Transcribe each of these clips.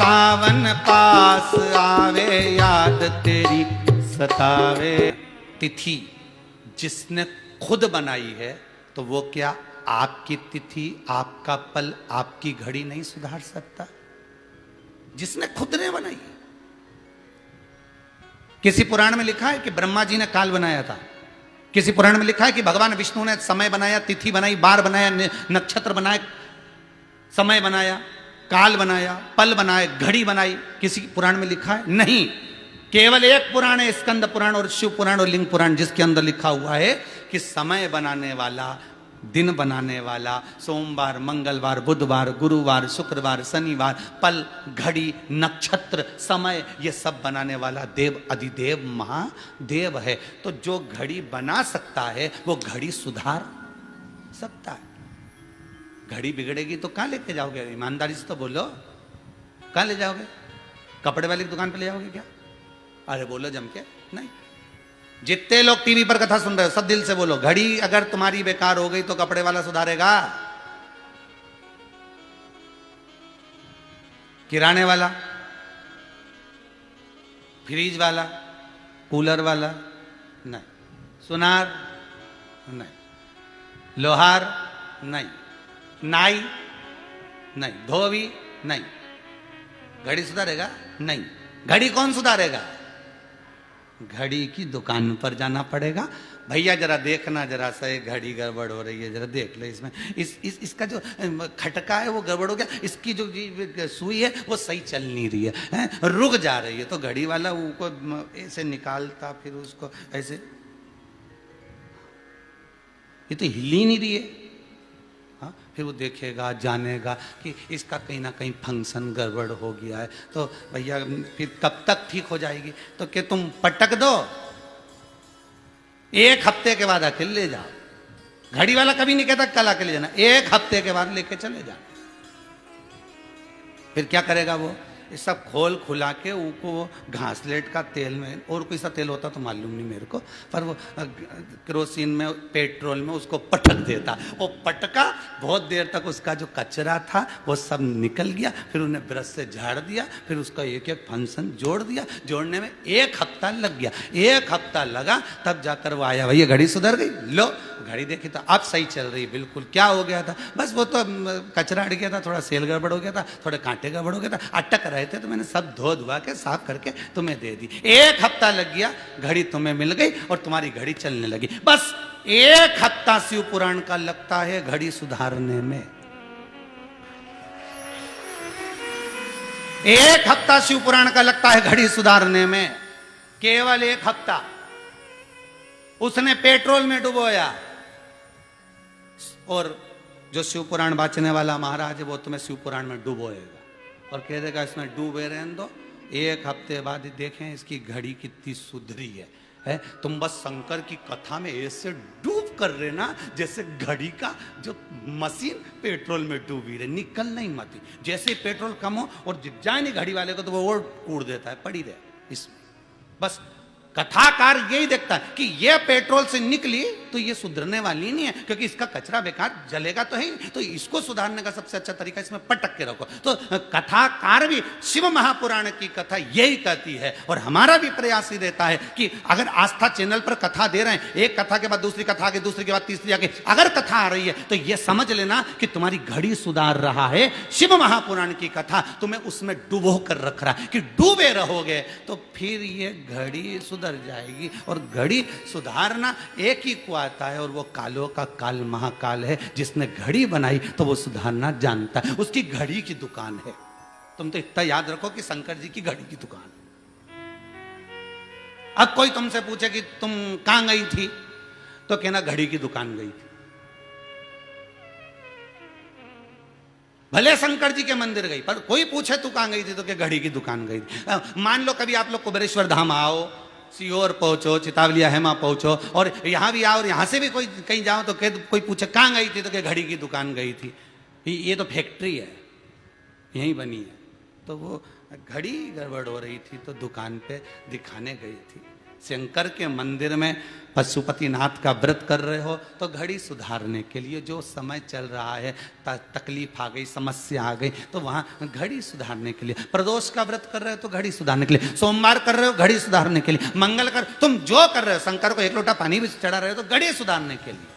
सावन पास आवे, याद तेरी सतावे। तिथि जिसने खुद बनाई है, तो वो क्या आपकी तिथि, आपका पल, आपकी घड़ी नहीं सुधार सकता? जिसने खुद ने बनाई। किसी पुराण में लिखा है कि ब्रह्मा जी ने काल बनाया था। किसी पुराण में लिखा है कि भगवान विष्णु ने समय बनाया, तिथि बनाई, बार बनाया, नक्षत्र बनाए, समय बनाया, काल बनाया, पल बनाए, घड़ी बनाई। किसी पुराण में लिखा है? नहीं। केवल एक पुराण है, स्कंद पुराण और शिव पुराण और लिंग पुराण, जिसके अंदर लिखा हुआ है कि समय बनाने वाला, दिन बनाने वाला, सोमवार, मंगलवार, बुधवार, गुरुवार, शुक्रवार, शनिवार, पल, घड़ी, नक्षत्र, समय, ये सब बनाने वाला देव अधिदेव महादेव है। तो जो घड़ी बना सकता है वो घड़ी सुधार सकता है। घड़ी बिगड़ेगी तो कहां लेके जाओगे? ईमानदारी से तो बोलो, कहां ले जाओगे? कपड़े वाली दुकान पे ले जाओगे क्या? अरे बोलो जम के। नहीं। जितने लोग टीवी पर कथा सुन रहे हो, सब दिल से बोलो, घड़ी अगर तुम्हारी बेकार हो गई तो कपड़े वाला सुधारेगा? किराने वाला, फ्रिज वाला, कूलर वाला? नहीं। सुनार? नहीं। लोहार? नहीं। नाई? नहीं। धोबी? नहीं। घड़ी सुधारेगा? नहीं। घड़ी कौन सुधारेगा? घड़ी की दुकान पर जाना पड़ेगा। भैया जरा देखना, जरा सा घड़ी गड़बड़ हो रही है, जरा देख ले इसमें, इसका जो खटका है वो गड़बड़ हो गया, इसकी जो सुई है वो सही चल नहीं रही है, रुक जा रही है। तो घड़ी वाला उसको ऐसे निकालता, फिर उसको ऐसे, ये तो हिल ही नहीं रही है। हाँ, फिर वो देखेगा, जानेगा कि इसका कहीं ना कहीं फंक्शन गड़बड़ हो गया है। तो भैया फिर कब तक ठीक हो जाएगी? तो क्या तुम पटक दो, एक हफ्ते के बाद आके ले जाओ। घड़ी वाला कभी नहीं कहता कल आके ले जाना, एक हफ्ते के बाद लेके चले जाओ। फिर क्या करेगा वो? ये सब खोल खुला के उनको घासलेट का तेल में, और कोई सा तेल होता तो मालूम नहीं मेरे को, पर वो केरोसिन में, पेट्रोल में उसको पटक देता। वो पटका, बहुत देर तक उसका जो कचरा था वो सब निकल गया। फिर उन्हें ब्रश से झाड़ दिया, फिर उसका एक एक फंक्शन जोड़ दिया। जोड़ने में एक हफ्ता लग गया। एक हफ्ता लगा, तब जाकर वो आया, भैया घड़ी सुधर गई। लो घड़ी देखी तो अब सही चल रही बिल्कुल। क्या हो गया था? बस वो तो कचरा अड़ गया था, थोड़ा सेल गड़बड़ हो गया था, थोड़े कांटे गड़बड़ हो गया था, अटक रहे थे, तो मैंने सब धो धुआ के साफ करके तुम्हें दे दी। एक हफ्ता लग गया, घड़ी तुम्हें मिल गई और तुम्हारी घड़ी चलने लगी। बस एक हफ्ता शिव पुराण का लगता है घड़ी सुधारने में। एक हफ्ता शिव पुराण का लगता है घड़ी सुधारने में, केवल एक हफ्ता। उसने पेट्रोल में डुबोया, और जो शिव पुराण बांचने वाला महाराज है वो तुम्हें शिव पुराण में डुबोएगा और कह देगा इसमें डूबे रहने दो। एक हफ्ते बाद देखें इसकी घड़ी कितनी सुधरी है। तुम बस शंकर की कथा में ऐसे डूब कर रहे ना, जैसे घड़ी का जो मशीन पेट्रोल में डूबी रहे, निकल नहीं मती। जैसे पेट्रोल कम हो और जाए नहीं घड़ी वाले को, तो वो और कूड़ देता है, पड़ी रहे इसमें। बस कथाकार यही देखता है कि ये पेट्रोल से निकली तो ये सुधरने वाली नहीं है, क्योंकि इसका कचरा बेकार जलेगा तो है ही, तो इसको सुधारने का सबसे अच्छा तरीका इसमें पटक के रखो। तो कथाकार भी शिव महापुराण की कथा यही कहती है, और हमारा भी प्रयास ही रहता है कि अगर आस्था चैनल पर कथा दे रहे हैं, एक कथा के बाद दूसरी कथा आगे, दूसरी के बाद तीसरी आगे, अगर कथा आ रही है तो ये समझ लेना कि तुम्हारी घड़ी सुधार रहा है शिव महापुराण की कथा, तुम्हें उसमें डुबो कर रख रहा है कि डूबे रहोगे तो फिर ये घड़ी सुधर जाएगी। और घड़ी सुधारना एक ही को आता है, और वो कालों का काल महाकाल है। जिसने घड़ी बनाई तो वो सुधारना जानता है, उसकी घड़ी की दुकान है। तुम तो इतना याद रखो कि शंकर जी की घड़ी की दुकान। अब कोई तुमसे पूछे कि तुम कहां गई थी, तो कहना घड़ी की दुकान गई थी। भले शंकर जी के मंदिर गई, पर कोई पूछे तू कहां गई थी, तो क्या घड़ी की दुकान गई थी। मान लो कभी आप लोग कुबेरेश्वर धाम आओ, सीहोर पहुंचो, चितावलिया हेमा पहुंचो, और यहां भी आओ, और यहां से भी कोई कहीं जाओ तो कोई पूछे कहां गई थी, तो क्या घड़ी की दुकान गई थी। ये तो फैक्ट्री है, यहीं बनी है। तो वो घड़ी गड़बड़ हो रही थी तो दुकान पे दिखाने गई थी। शंकर के मंदिर में पशुपतिनाथ का व्रत कर रहे हो तो घड़ी सुधारने के लिए, जो समय चल रहा है, तकलीफ आ गई, समस्या आ गई, तो वहाँ घड़ी सुधारने के लिए। प्रदोष का व्रत कर रहे हो तो घड़ी सुधारने के लिए, सोमवार कर रहे हो घड़ी सुधारने के लिए, मंगल कर, तुम जो कर रहे हो, शंकर को एक लोटा पानी भी चढ़ा रहे हो तो घड़ी सुधारने के लिए।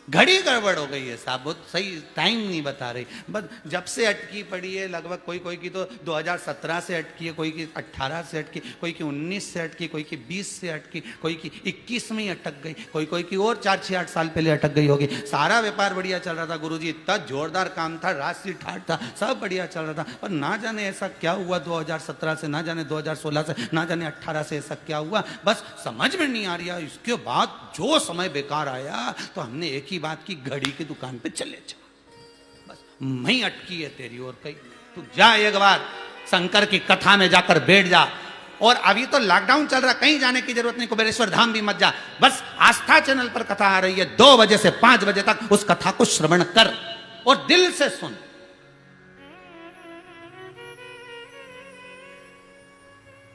घड़ी गड़बड़ हो गई है साहब, बहुत सही टाइम नहीं बता रही, बस जब से अटकी पड़ी है लगभग, कोई की तो 2017 से अटकी है, कोई की 18 से अटकी, कोई की 19 से अटकी, कोई की 20 से अटकी, कोई की 21 में ही अटक गई, कोई की और 4-6-8 साल पहले अटक गई होगी। सारा व्यापार बढ़िया चल रहा था गुरुजी, इतना जोरदार काम था, राशि ठाट था, सब बढ़िया चल रहा था, और ना जाने ऐसा क्या हुआ 2017 से, ना जाने 2016 से, ना जाने 18 से ऐसा क्या हुआ, बस समझ में नहीं आ रहा। इसके बाद जो समय बेकार आया तो हमने एक ही बात की, घड़ी की दुकान पे चले जा, बस वहीं अटकी है तेरी और कहीं। तू जा एक बार शंकर की कथा में जाकर बैठ जा, और अभी तो लॉकडाउन चल रहा, कहीं जाने की जरूरत नहीं, कुबेरेश्वर धाम भी मत जा, बस आस्था चैनल पर कथा आ रही है, 2 बजे से 5 बजे तक उस कथा को श्रवण कर और दिल से सुन।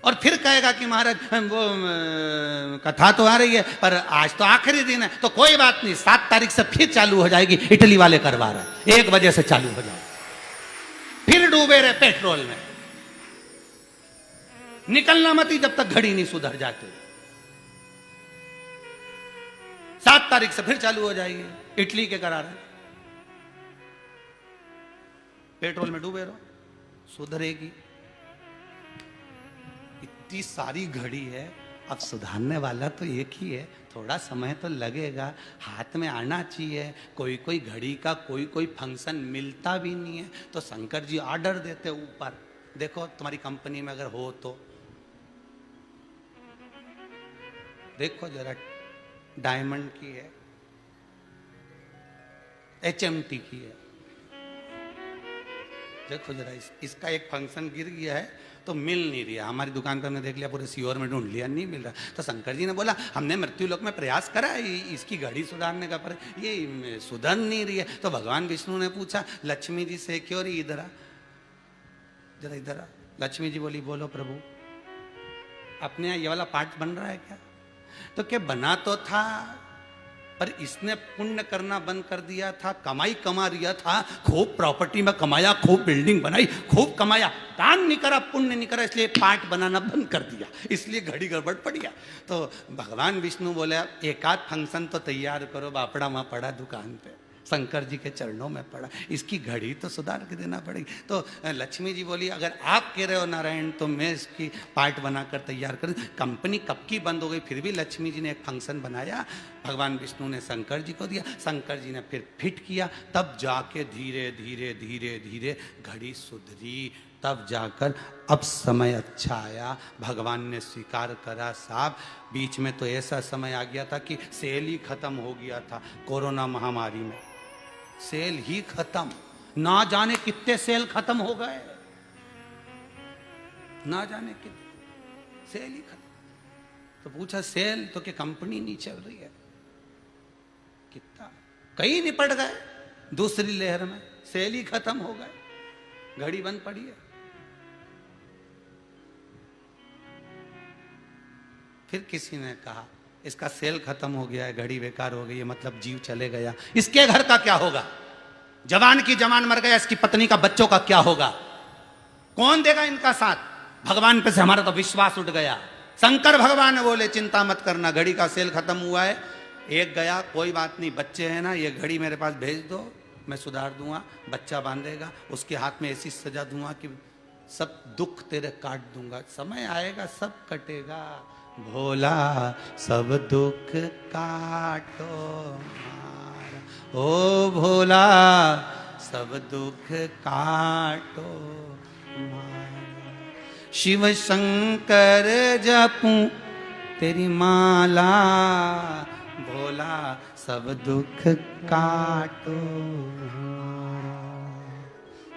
और फिर कहेगा कि महाराज वो कथा तो आ रही है पर आज तो आखिरी दिन है, तो कोई बात नहीं, 7 तारीख से फिर चालू हो जाएगी, इटली वाले करवा रहे हैं, 1 बजे से चालू हो जाए, फिर डूबे रहे पेट्रोल में, निकलना मत ही जब तक घड़ी नहीं सुधर जाती। 7 तारीख से फिर चालू हो जाएगी, इटली के करा रहे, पेट्रोल में डूबे रहो, सुधरेगी। इतनी सारी घड़ी है, अब सुधारने वाला तो एक ही है, थोड़ा समय तो लगेगा, हाथ में आना चाहिए। कोई घड़ी का कोई फंक्शन मिलता भी नहीं है तो शंकर जी ऑर्डर देते ऊपर, देखो तुम्हारी कंपनी में अगर हो तो देखो जरा, डायमंड की है, HMT की है, देखो जरा, इसका एक फंक्शन गिर गया है तो मिल नहीं रहा। हमारी दुकान पर हमने देख लिया, पूरे सीओर में ढूंढ लिया, नहीं मिल रहा। तो शंकर जी ने बोला हमने मृत्यु लोक में प्रयास करा इसकी घड़ी सुधारने का, पर ये सुधर नहीं रही है। तो भगवान विष्णु ने पूछा लक्ष्मी जी से, क्यों रही इधर आ, जरा इधर आ। लक्ष्मी जी बोली बोलो प्रभु, अपने यहाँ ये वाला पार्ट बन रहा है क्या? तो क्या बना तो था, पर इसने पुण्य करना बंद कर दिया था, कमाई कमा रिया था, खूब प्रॉपर्टी में कमाया, खूब बिल्डिंग बनाई, खूब कमाया, दान नहीं करा, पुण्य नहीं करा, इसलिए पार्ट बनाना बंद कर दिया, इसलिए घड़ी गड़बड़ पड़ गया। तो भगवान विष्णु बोले एक आध फंक्शन तो तैयार करो, बापड़ा वहां पड़ा दुकान पे, शंकर जी के चरणों में पड़ा, इसकी घड़ी तो सुधार के देना पड़ेगी। तो लक्ष्मी जी बोली अगर आप कह रहे हो नारायण तो मैं इसकी पार्ट बनाकर तैयार कर। कंपनी कब की बंद हो गई, फिर भी लक्ष्मी जी ने एक फंक्शन बनाया, भगवान विष्णु ने शंकर जी को दिया, शंकर जी ने फिर फिट किया, तब जाके धीरे धीरे धीरे धीरे घड़ी सुधरी, तब जाकर अब समय अच्छा आया, भगवान ने स्वीकार करा। साहब बीच में तो ऐसा समय आ गया था कि सेल ही खत्म हो गया था, कोरोना महामारी में सेल ही खत्म, ना जाने कितने सेल खत्म हो गए, ना जाने कितने सेल ही खत्म। तो पूछा सेल तो क्या कंपनी नहीं चल रही है, कितना कई निपट गए, दूसरी लहर में सेल ही खत्म हो गए, घड़ी बंद पड़ी है। फिर किसी ने कहा इसका सेल खत्म हो गया है, घड़ी बेकार हो गई है, मतलब जीव चले गया, इसके घर का क्या होगा? जवान की जवान मर गया, इसकी पत्नी का बच्चों का क्या होगा? कौन देगा इनका साथ? भगवान पे से हमारा तो विश्वास उठ गया। शंकर भगवान बोले चिंता मत करना, घड़ी का सेल खत्म हुआ है, एक गया कोई बात नहीं, बच्चे हैं ना, ये घड़ी मेरे पास भेज दो, मैं सुधार दूंगा, बच्चा बांधेगा, उसके हाथ में ऐसी सजा दूंगा कि सब दुख तेरे काट दूंगा, समय आएगा सब कटेगा। भोला सब दुख काटो मारा, ओ भोला सब दुख काटो मारा, शिव शंकर जपूं तेरी माला, भोला सब दुख काटो मारा।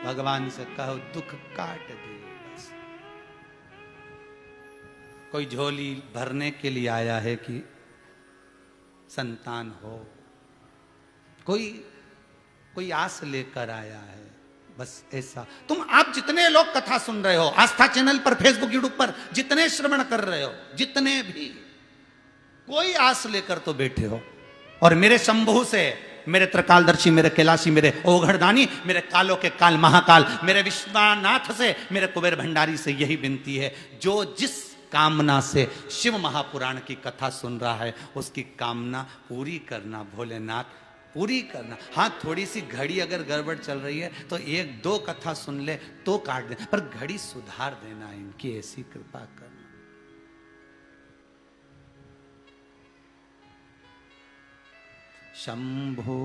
भगवान से कहो दुख काट दे। कोई झोली भरने के लिए आया है कि संतान हो, कोई आस लेकर आया है, बस ऐसा। तुम आप जितने लोग कथा सुन रहे हो, आस्था चैनल पर, फेसबुक, यूट्यूब पर जितने श्रवण कर रहे हो, जितने भी, कोई आस लेकर तो बैठे हो। और मेरे शंभु से, मेरे त्रिकालदर्शी, मेरे कैलाशी, मेरे ओघड़दानी, मेरे कालों के काल महाकाल, मेरे विश्वनाथ से, मेरे कुबेर भंडारी से यही विनती है, जो जिस कामना से शिव महापुराण की कथा सुन रहा है, उसकी कामना पूरी करना भोलेनाथ, पूरी करना। हाँ, थोड़ी सी घड़ी अगर गड़बड़ चल रही है तो एक दो कथा सुन ले तो काट दे, पर घड़ी सुधार देना, इनकी ऐसी कृपा करना। शंभो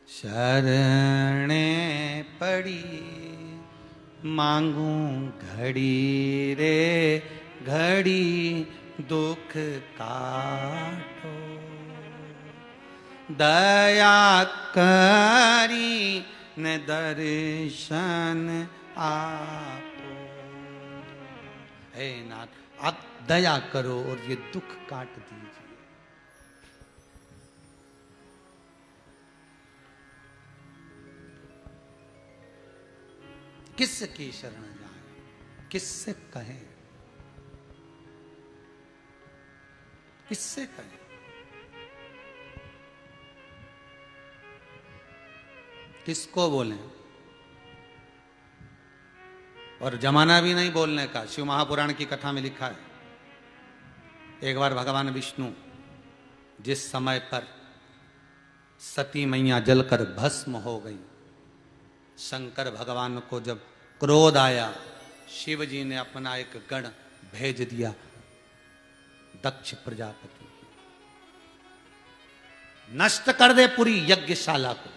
शरणे पड़ी, मांगू घड़ी रे घड़ी, दुख काटो, दया करी न दर्शन आपो। हे नाथ, आप दया करो और ये दुख काट दीजिए। किसकी शरण जाए, किससे कहें, किससे कहें? किसको बोलें? और जमाना भी नहीं बोलने का। शिव महापुराण की कथा में लिखा है, एक बार भगवान विष्णु जिस समय पर सती मैया जलकर भस्म हो गई, शंकर भगवान को जब क्रोध आया, शिव जी ने अपना एक गण भेज दिया दक्ष प्रजापति, नष्ट कर दे पूरी यज्ञशाला को,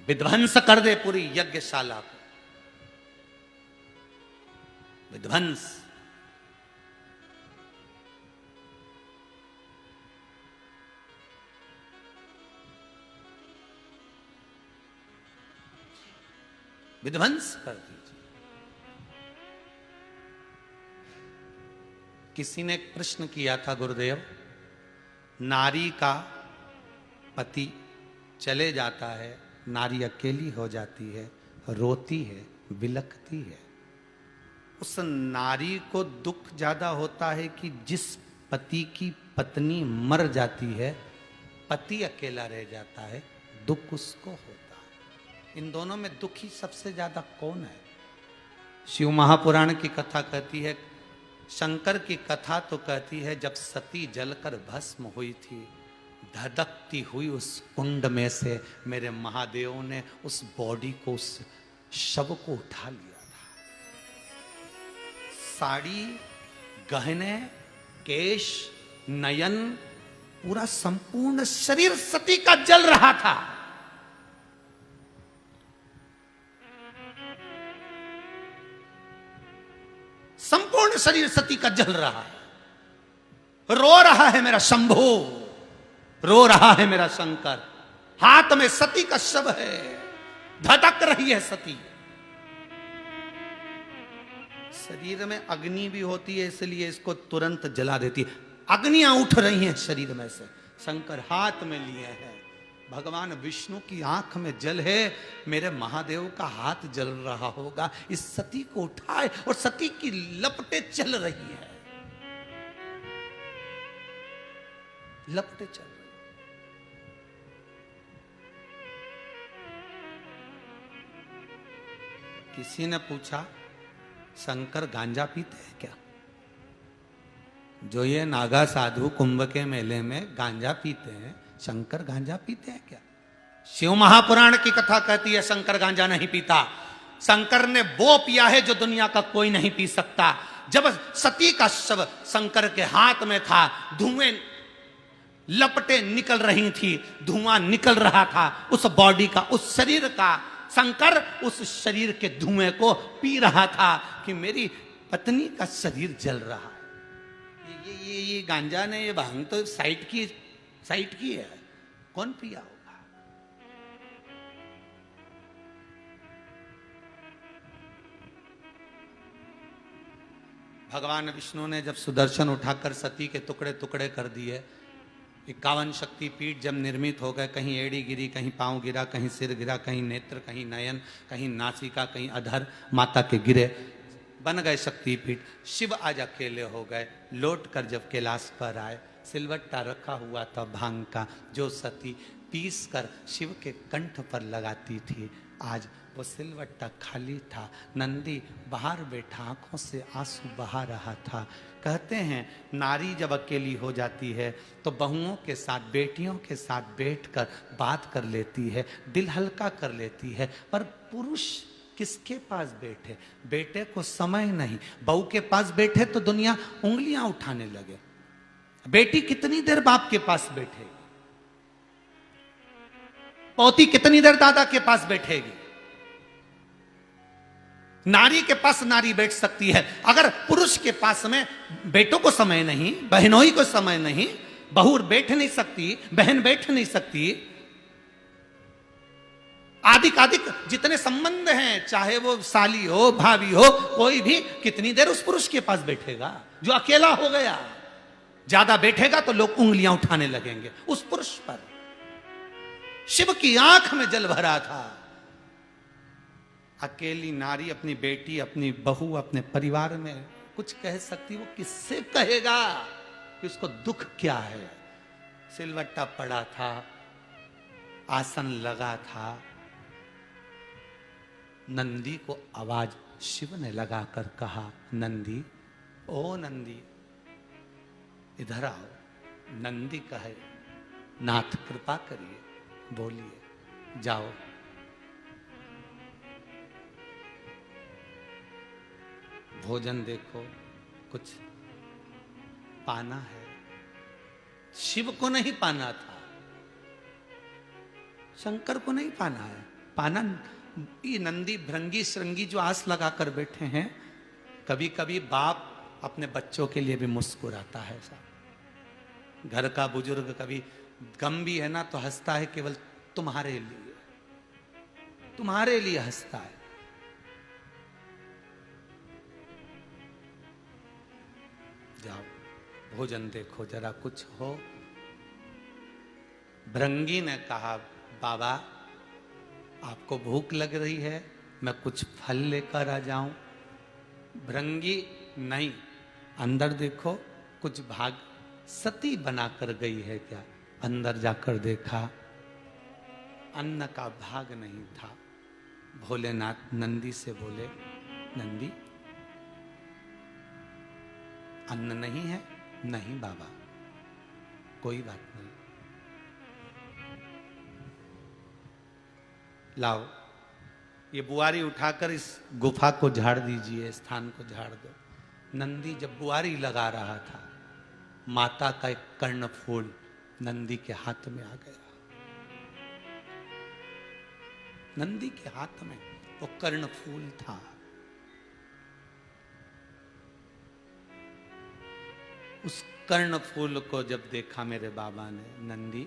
विध्वंस कर दे पूरी यज्ञशाला को, विध्वंस। विध्वंस कर दीजिए। किसी ने एक प्रश्न किया था, गुरुदेव, नारी का पति चले जाता है, नारी अकेली हो जाती है, रोती है, बिलखती है, उस नारी को दुख ज्यादा होता है कि जिस पति की पत्नी मर जाती है, पति अकेला रह जाता है, दुख उसको होता है? इन दोनों में दुखी सबसे ज्यादा कौन है? शिव महापुराण की कथा कहती है, शंकर की कथा तो कहती है, जब सती जलकर भस्म हुई थी, धधकती हुई उस कुंड में से मेरे महादेव ने उस बॉडी को, उस शव को उठा लिया था। साड़ी, गहने, केश, नयन, पूरा संपूर्ण शरीर सती का जल रहा था। संपूर्ण शरीर सती का जल रहा है। रो रहा है मेरा शंभो, रो रहा है मेरा शंकर, हाथ में सती का शव है, धधक रही है सती। शरीर में अग्नि भी होती है, इसलिए इसको तुरंत जला देती है। अग्नियां उठ रही हैं शरीर में से, शंकर हाथ में लिए हैं। भगवान विष्णु की आंख में जल है, मेरे महादेव का हाथ जल रहा होगा, इस सती को उठाए, और सती की लपटें चल रही है, लपटें चल रही। किसी ने पूछा, शंकर गांजा पीते हैं क्या? जो ये नागा साधु कुंभ के मेले में गांजा पीते हैं, शंकर गांजा पीते हैं क्या? शिव महापुराण की कथा कहती है शंकर गांजा नहीं पीता। शंकर ने वो पिया है जो दुनिया का कोई नहीं पी सकता। जब सती का शव शंकर के हाथ में था, धुएं लपटें निकल रही थी, धुआं निकल रहा था उस बॉडी का, उस शरीर का। शंकर उस शरीर के धुएं को पी रहा था कि मेरी पत्नी का शरीर जल रहा है। ये गांजा ने, ये भांग तो साइट की है, कौन पिया होगा? भगवान विष्णु ने जब सुदर्शन उठाकर सती के टुकड़े टुकड़े कर दिए, 51 शक्तिपीठ जब निर्मित हो गए, कहीं एड़ी गिरी, कहीं पांव गिरा, कहीं सिर गिरा, कहीं नेत्र, कहीं नयन, कहीं नासिका, कहीं अधर माता के गिरे, बन गए शक्तिपीठ। शिव आज अकेले हो गए। लौट कर जब कैलाश पर आए, सिलवट्टा रखा हुआ था भांग का, जो सती पीस कर शिव के कंठ पर लगाती थी, आज वो सिलवट्टा खाली था। नंदी बाहर बैठा आंखों से आंसू बहा रहा था। कहते हैं नारी जब अकेली हो जाती है तो बहुओं के साथ, बेटियों के साथ बैठकर बात कर लेती है, दिल हल्का कर लेती है। पर पुरुष किसके पास बैठे? बेटे को समय नहीं। बहू के पास बैठे तो दुनिया उंगलियां उठाने लगे। बेटी कितनी देर बाप के पास बैठेगी? पोती कितनी देर दादा के पास बैठेगी? नारी के पास नारी बैठ सकती है। अगर पुरुष के पास में बेटों को समय नहीं, बहनों को समय नहीं, बहू बैठ नहीं सकती, बहन बैठ नहीं सकती, आदिक जितने संबंध हैं, चाहे वो साली हो, भाभी हो, कोई भी कितनी देर उस पुरुष के पास बैठेगा जो अकेला हो गया? ज्यादा बैठेगा तो लोग उंगलियां उठाने लगेंगे उस पुरुष पर। शिव की आंख में जल भरा था। अकेली नारी अपनी बेटी, अपनी बहू, अपने परिवार में कुछ कह सकती, वो किससे कहेगा कि उसको दुख क्या है? सिलवट्टा पड़ा था, आसन लगा था। नंदी को आवाज शिव ने लगाकर कहा, नंदी, ओ नंदी इधर आओ। नंदी कहे, नाथ कृपा करिए, बोलिए। जाओ। भोजन देखो, कुछ पाना है। शिव को नहीं पाना था, शंकर को नहीं पाना है। पाना ये नंदी भृंगी श्रृंगी जो आस लगाकर बैठे हैं। कभी कभी बाप अपने बच्चों के लिए भी मुस्कुराता है साहब। घर का बुजुर्ग कभी गम भी है ना तो हंसता है, केवल तुम्हारे लिए, तुम्हारे लिए हंसता है। जाओ भोजन देखो जरा, कुछ हो। भृंगी ने कहा, बाबा आपको भूख लग रही है, मैं कुछ फल लेकर आ जाऊं? भृंगी, नहीं, अंदर देखो कुछ भाग। सती बनाकर गई है क्या? अंदर जाकर देखा, अन्न का भाग नहीं था। भोलेनाथ नंदी से बोले, नंदी अन्न नहीं है? नहीं बाबा, कोई बात नहीं, लाओ ये बुआरी उठाकर इस गुफा को झाड़ दीजिए, स्थान को झाड़ दो। नंदी जब बुआरी लगा रहा था, माता का एक कर्णफूल नंदी के हाथ में आ गया। नंदी के हाथ में वो कर्णफूल था। उस कर्णफूल को जब देखा मेरे बाबा ने, नंदी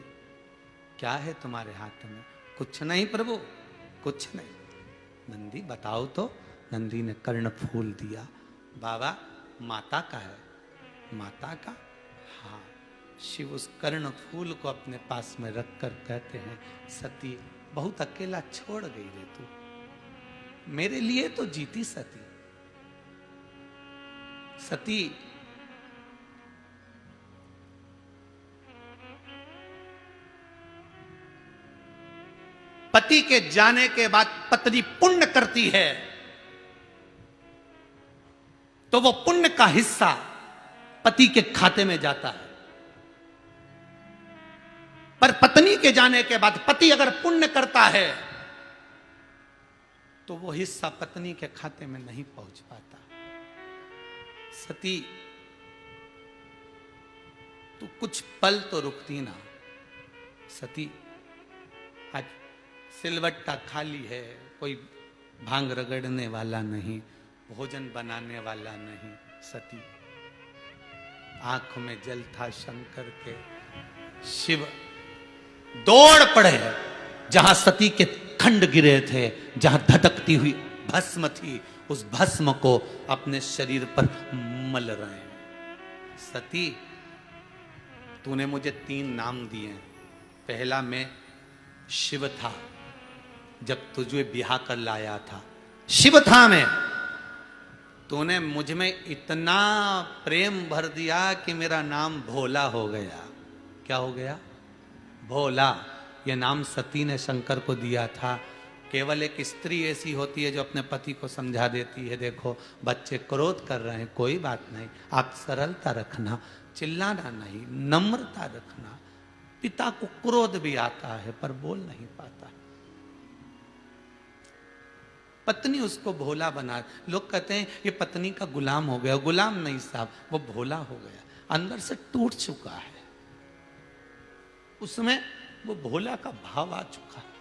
क्या है तुम्हारे हाथ में? कुछ नहीं प्रभु, कुछ नहीं। नंदी बताओ तो। नंदी ने कर्णफूल दिया। बाबा माता का है? माता का? हाँ। शिव उस कर्णफूल को अपने पास में रखकर कहते हैं, सती बहुत अकेला छोड़ गई रे तू, मेरे लिए तो जीती सती। सती पति के जाने के बाद पत्नी पुण्य करती है तो वो पुण्य का हिस्सा पति के खाते में जाता है। पर पत्नी के जाने के बाद पति अगर पुण्य करता है तो वो हिस्सा पत्नी के खाते में नहीं पहुंच पाता। सती तू कुछ पल तो रुकती ना। सती आज सिलवट्टा खाली है, कोई भांग रगड़ने वाला नहीं, भोजन बनाने वाला नहीं। सती आंख में जल था शंकर के। शिव दौड़ पड़े जहां सती के खंड गिरे थे, जहां धधकती हुई भस्म थी, उस भस्म को अपने शरीर पर मल रहे हैं। सती तूने मुझे 3 नाम दिए हैं। पहला मैं शिव था जब तुझे ब्याह कर लाया था, शिव था मैं। तूने मुझ में इतना प्रेम भर दिया कि मेरा नाम भोला हो गया। क्या हो गया? भोला। यह नाम सती ने शंकर को दिया था। केवल एक स्त्री ऐसी होती है जो अपने पति को समझा देती है, देखो बच्चे क्रोध कर रहे हैं, कोई बात नहीं, आप सरलता रखना, चिल्लाना नहीं, नम्रता रखना। पिता को क्रोध भी आता है पर बोल नहीं पाता। पत्नी उसको भोला बना, लोग कहते हैं ये पत्नी का गुलाम हो गया। गुलाम नहीं साहब, वो भोला हो गया, अंदर से टूट चुका है, उसमें वो भोला का भाव आ चुका है।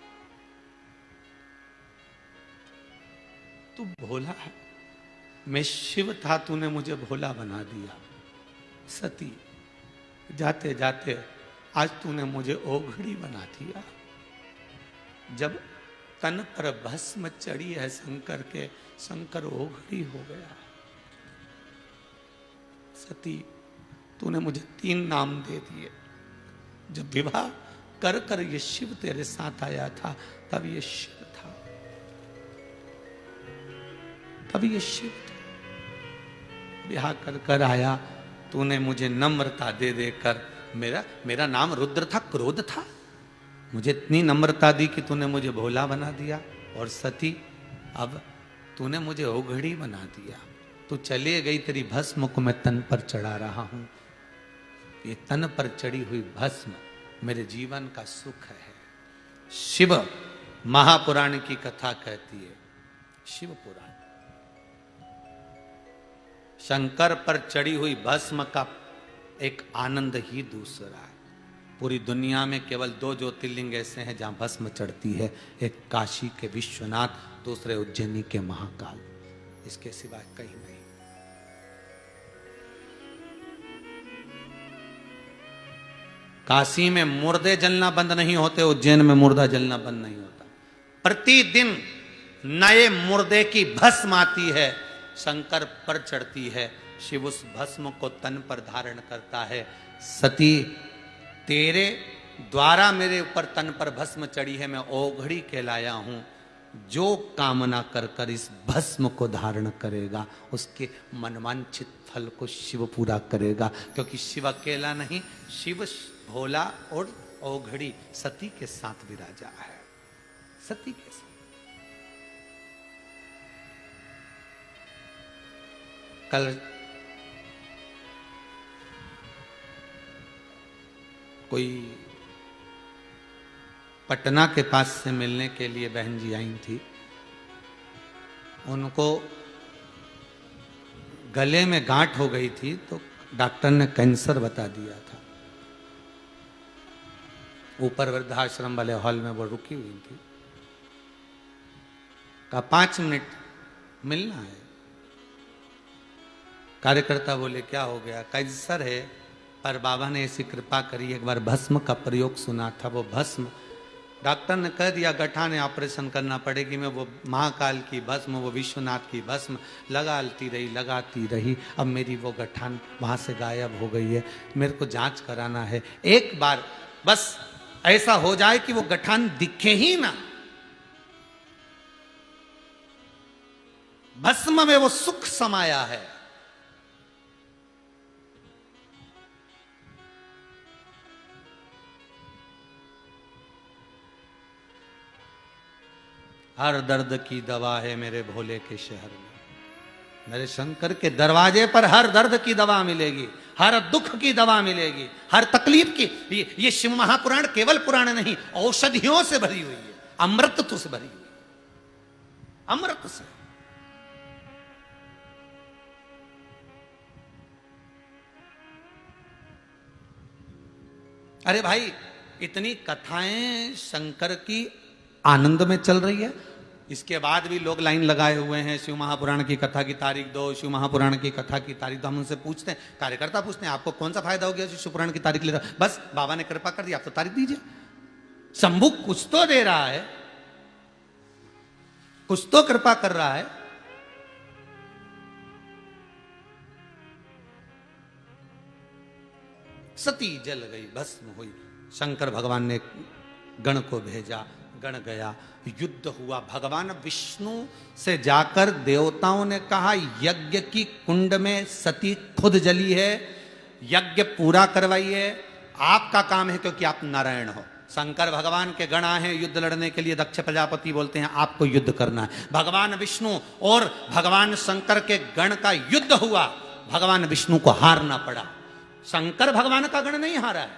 तू भोला है, मैं शिव था, तूने मुझे भोला बना दिया। सती, जाते जाते आज तूने मुझे ओघड़ी बना दिया। जब तन पर भस्म चढ़ी है शंकर के, शंकर ओघड़ी हो गया। सती, तूने मुझे 3 नाम दे दिए। जब विवाह कर कर ये शिव तेरे साथ आया था, तब ये शिव था, तब ये शिव था। ब्याह कर कर आया, तूने मुझे नम्रता दे देकर, मेरा नाम रुद्र था, क्रोध था, मुझे इतनी नम्रता दी कि तूने मुझे भोला बना दिया। और सती, अब तूने मुझे ओघड़ी बना दिया। तू चले गई, तेरी भस्म को मैं तन पर चढ़ा रहा हूं। ये तन पर चढ़ी हुई भस्म मेरे जीवन का सुख है। शिव महापुराण की कथा कहती है, शिव पुराण। शंकर पर चढ़ी हुई भस्म का एक आनंद ही दूसरा है। पूरी दुनिया में केवल 2 ज्योतिर्लिंग ऐसे हैं जहां भस्म चढ़ती है, एक काशी के विश्वनाथ, दूसरे उज्जैनी के महाकाल। इसके सिवाय कहीं नहीं। काशी में मुर्दे जलना बंद नहीं होते, उज्जैन में मुर्दा जलना बंद नहीं होता। प्रतिदिन नए मुर्दे की भस्म आती है, शंकर पर चढ़ती है, शिव उस भस्म को तन पर धारण करता है। सती, तेरे द्वारा मेरे ऊपर तन पर भस्म चढ़ी है, मैं ओघड़ी कहलाया हूं। जो कामना कर कर इस भस्म को धारण करेगा, उसके मनवांछित फल को शिव पूरा करेगा। क्योंकि शिव अकेला नहीं, शिव भोला और ओघड़ी सती के साथ विराजा है। सती के साथ कल कोई पटना के पास से मिलने के लिए बहन जी आई थी। उनको गले में गांठ हो गई थी, तो डॉक्टर ने कैंसर बता दिया था। ऊपर वृद्धाश्रम वाले हॉल में वो रुकी हुई थी। कहा 5 मिनट मिलना है। कार्यकर्ता बोले क्या हो गया? कैंसर है, पर बाबा ने ऐसी कृपा करी, एक बार भस्म का प्रयोग सुना था, वो भस्म डॉक्टर ने कह दिया गठाने ऑपरेशन करना पड़ेगी। मैं वो महाकाल की भस्म, वो विश्वनाथ की भस्म लगाती रही। अब मेरी वो गठान वहाँ से गायब हो गई है। मेरे को जांच कराना है, एक बार बस ऐसा हो जाए कि वो गठान दिखे ही ना। भस्म में वो सुख समाया है। हर दर्द की दवा है मेरे भोले के शहर में। मेरे शंकर के दरवाजे पर हर दर्द की दवा मिलेगी, हर दुख की दवा मिलेगी, हर तकलीफ की। ये शिव महापुराण केवल पुराण नहीं, औषधियों से भरी हुई है, अमृत से भरी हुई है, अमृत से। अरे भाई, इतनी कथाएं शंकर की आनंद में चल रही है, इसके बाद भी लोग लाइन लगाए हुए हैं, शिव महापुराण की कथा की तारीख दो, शिव महापुराण की कथा की तारीख दो। हम उनसे पूछते हैं, कार्यकर्ता पूछते हैं, आपको कौन सा फायदा हो गया शिव पुराण की तारीख ले रहा? बस बाबा ने कृपा कर दी, आप तो तारीख दीजिए। शंभू कुछ तो दे रहा है, कुछ तो कृपा कर रहा है। सती जल गई, भस्म हुई। शंकर भगवान ने गण को भेजा, गण गया, युद्ध हुआ। भगवान विष्णु से जाकर देवताओं ने कहा यज्ञ की कुंड में सती खुद जली है, यज्ञ पूरा करवाइए, आपका काम है क्योंकि आप नारायण हो। शंकर भगवान के गण आए हैं युद्ध लड़ने के लिए। दक्ष प्रजापति बोलते हैं आपको युद्ध करना है। भगवान विष्णु और भगवान शंकर के गण का युद्ध हुआ, भगवान विष्णु को हारना पड़ा। शंकर भगवान का गण नहीं हारा है,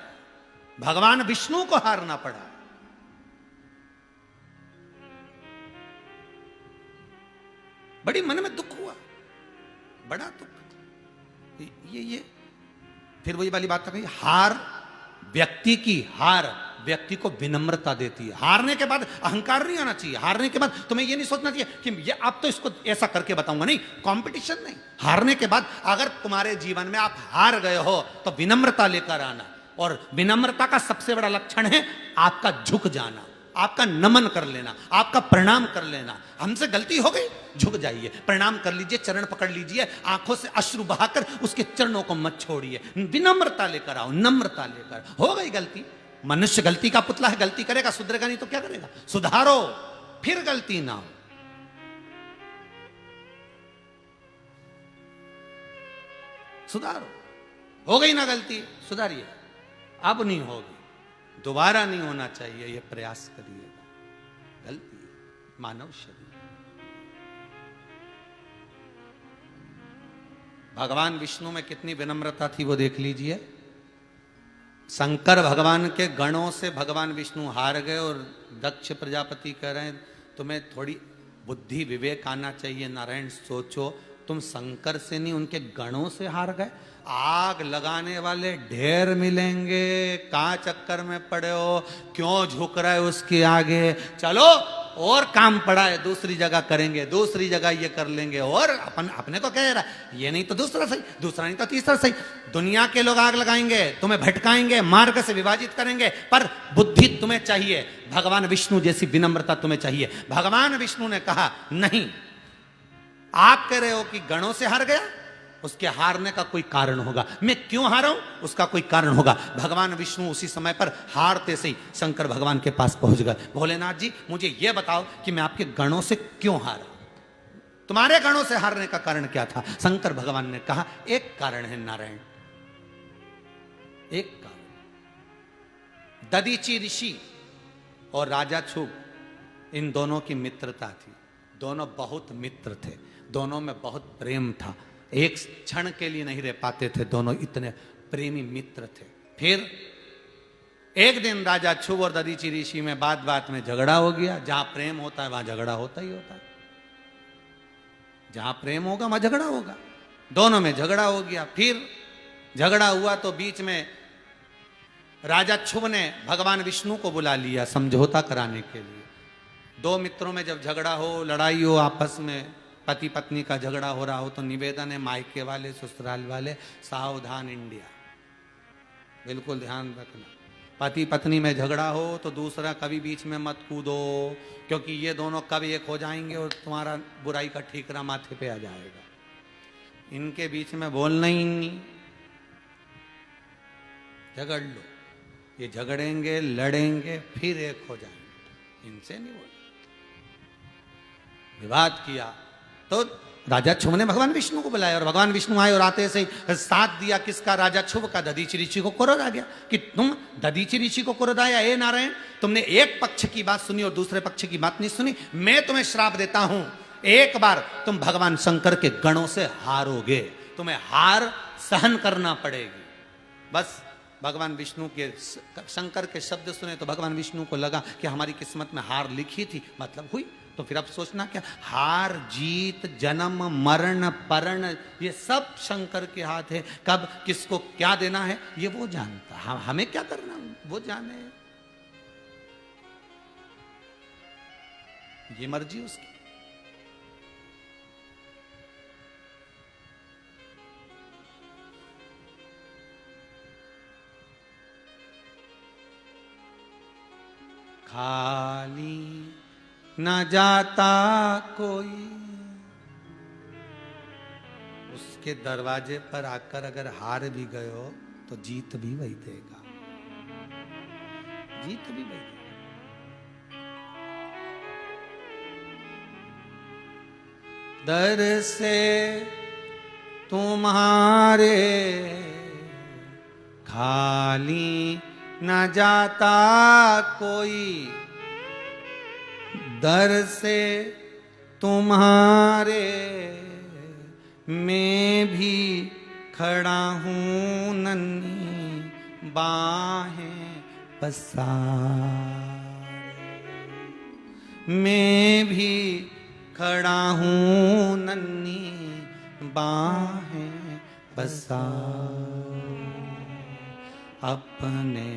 भगवान विष्णु को हारना पड़ा। बड़ी मन में दुख हुआ, बड़ा दुख। ये फिर वही वाली बात है, हार व्यक्ति की, हार व्यक्ति को विनम्रता देती है। हारने के बाद अहंकार नहीं आना चाहिए। हारने के बाद तुम्हें ये नहीं सोचना चाहिए कि ये अब तो इसको ऐसा करके बताऊंगा, नहीं, कंपटीशन नहीं। हारने के बाद अगर तुम्हारे जीवन में आप हार गए हो तो विनम्रता लेकर आना, और विनम्रता का सबसे बड़ा लक्षण है आपका झुक जाना, आपका नमन कर लेना, आपका प्रणाम कर लेना। हमसे गलती हो गई, झुक जाइए, प्रणाम कर लीजिए, चरण पकड़ लीजिए, आंखों से अश्रु बहाकर उसके चरणों को मत छोड़िए, विनम्रता लेकर आओ, नम्रता लेकर। हो गई गलती, मनुष्य गलती का पुतला है, गलती करेगा, सुधरेगा नहीं तो क्या करेगा? सुधारो, फिर गलती ना हो। सुधारो, हो गई ना गलती, सुधारिए, अब नहीं होगी, दोबारा नहीं होना चाहिए, यह प्रयास करिएगा। गलती है, मानव शरीर। भगवान विष्णु में कितनी विनम्रता थी वो देख लीजिए। शंकर भगवान के गणों से भगवान विष्णु हार गए और दक्ष प्रजापति कह रहे हैं तुम्हें थोड़ी बुद्धि विवेक आना चाहिए, नारायण सोचो, तुम शंकर से नहीं उनके गणों से हार गए। आग लगाने वाले ढेर मिलेंगे, कहां चक्कर में पड़े हो, क्यों झुक रहे हो उसके आगे, चलो और काम पड़ा है, दूसरी जगह करेंगे, दूसरी जगह ये कर लेंगे। और अपने को कह रहा है ये नहीं तो दूसरा सही, दूसरा नहीं तो तीसरा सही। दुनिया के लोग आग लगाएंगे, तुम्हें भटकाएंगे, मार्ग से विभाजित करेंगे, पर बुद्धि तुम्हें चाहिए, भगवान विष्णु जैसी विनम्रता तुम्हें चाहिए। भगवान विष्णु ने कहा नहीं, आप कह रहे हो कि गणों से हार गया, उसके हारने का कोई कारण होगा, मैं क्यों हारा हूं उसका कोई कारण होगा। भगवान विष्णु उसी समय पर हारते से ही शंकर भगवान के पास पहुंच गए। भोलेनाथ जी मुझे यह बताओ कि मैं आपके गणों से क्यों हारा, तुम्हारे गणों से हारने का कारण क्या था? शंकर भगवान ने कहा एक कारण है नारायण, एक कारण। दधीचि ऋषि और राजा छुब, इन दोनों की मित्रता थी, दोनों बहुत मित्र थे, दोनों में बहुत प्रेम था, एक क्षण के लिए नहीं रह पाते थे, दोनों इतने प्रेमी मित्र थे। फिर एक दिन राजा छुब और दधीचि ऋषि में बात बात में झगड़ा हो गया। जहां प्रेम होता है वहां झगड़ा होता ही होता है, जहां प्रेम होगा वहां झगड़ा होगा। दोनों में झगड़ा हो गया। फिर झगड़ा हुआ तो बीच में राजा छुब ने भगवान विष्णु को बुला लिया समझौता कराने के लिए। दो मित्रों में जब झगड़ा हो, लड़ाई हो, आपस में पति पत्नी का झगड़ा हो रहा हो, तो निवेदन है मायके वाले ससुराल वाले सावधान इंडिया, बिल्कुल ध्यान रखना। पति पत्नी में झगड़ा हो तो दूसरा कभी बीच में मत कूदो, क्योंकि ये दोनों कब एक हो जाएंगे और तुम्हारा बुराई का ठीकरा माथे पे आ जाएगा। इनके बीच में बोलना ही नहीं, झगड़ लो, ये झगड़ेंगे लड़ेंगे फिर एक हो जाएंगे, इनसे नहीं बोल। विवाद किया तो राजा छुब ने भगवान विष्णु को बुलाया और भगवान विष्णु आए और आते से साथ दिया किसका? राजा छुब का। दधीचि ऋषि को क्रोध आ गया कि तुम दधीचि ऋषि को क्रोध आया, ए नारायण तुमने एक पक्ष की बात सुनी और दूसरे पक्ष की बात नहीं सुनी, मैं तुम्हें श्राप देता हूं, एक बार तुम भगवान शंकर के गणों से हारोगे, तुम्हें हार सहन करना पड़ेगी। बस भगवान विष्णु के शंकर के शब्द सुने तो भगवान विष्णु को लगा कि हमारी किस्मत में हार लिखी थी, मतलब हुई। तो फिर अब सोचना क्या, हार जीत जन्म मरण परण ये सब शंकर के हाथ है, कब किसको क्या देना है ये वो जानता है, हमें क्या करना वो जाने, ये मर्जी उसकी। खाली न जाता कोई, उसके दरवाजे पर आकर अगर हार भी गए हो तो जीत भी वही देगा, जीत भी वही देगा। दर से तुम्हारे खाली न जाता कोई, दर से तुम्हारे मैं भी खड़ा हूँ नन्ही बाहें पसारे, मैं भी खड़ा हूँ नन्ही बाहें पसारे, अपने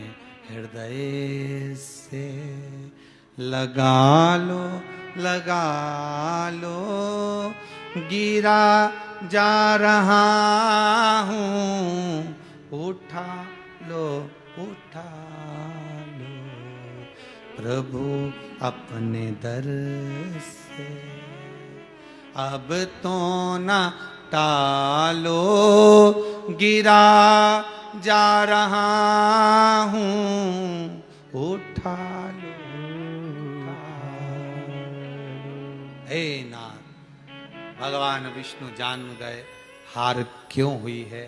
हृदय से लगा लो, लगा लो, गिरा जा रहा हूँ, उठा लो, उठा लो, प्रभु अपने दर से अब तो न टालो, गिरा जा रहा हूँ, उठा लो, हे नाथ। भगवान विष्णु जान गए हार क्यों हुई है।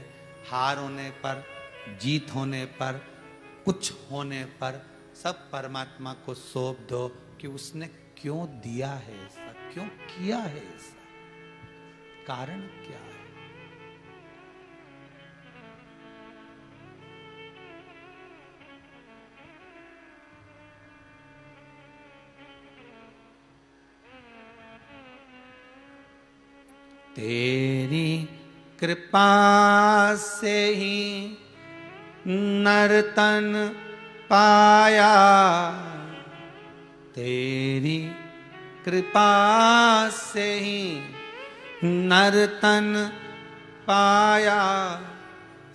हार होने पर, जीत होने पर, कुछ होने पर सब परमात्मा को सौंप दो कि उसने क्यों दिया है ऐसा, क्यों किया है ऐसा, कारण क्या है। तेरी कृपा से ही नर्तन पाया, तेरी कृपा से ही नर्तन पाया,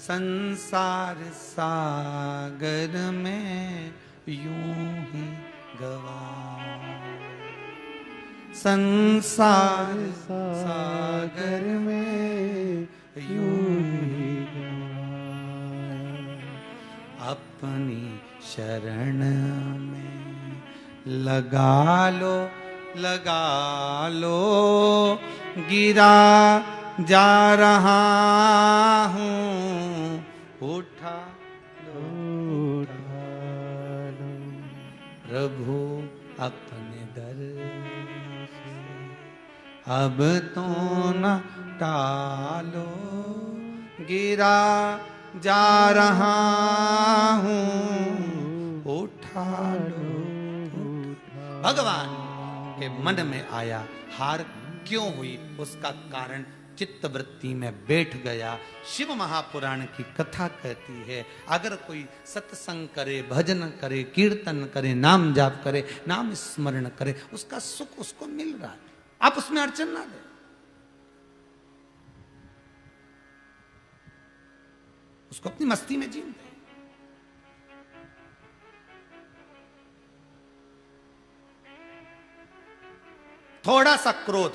संसार सागर में यूं ही गवाया, संसार सागर में यूं ही गवाया, अपनी शरण में लगा लो, लगा लो, गिरा जा रहा हूँ, उठा लो, उठा लो, प्रभु अपने दर से अब तो न टालो, गिरा जा रहा हूँ, उठा लो। भगवान के मन में आया हार क्यों हुई, उसका कारण चित्तवृत्ति में बैठ गया। शिव महापुराण की कथा कहती है अगर कोई सत्संग करे, भजन करे, कीर्तन करे, नाम जाप करे, नाम स्मरण करे, उसका सुख उसको मिल रहा है, आप उसमें अड़चन ना दे। उसको अपनी मस्ती में जीने दे। थोड़ा सा क्रोध,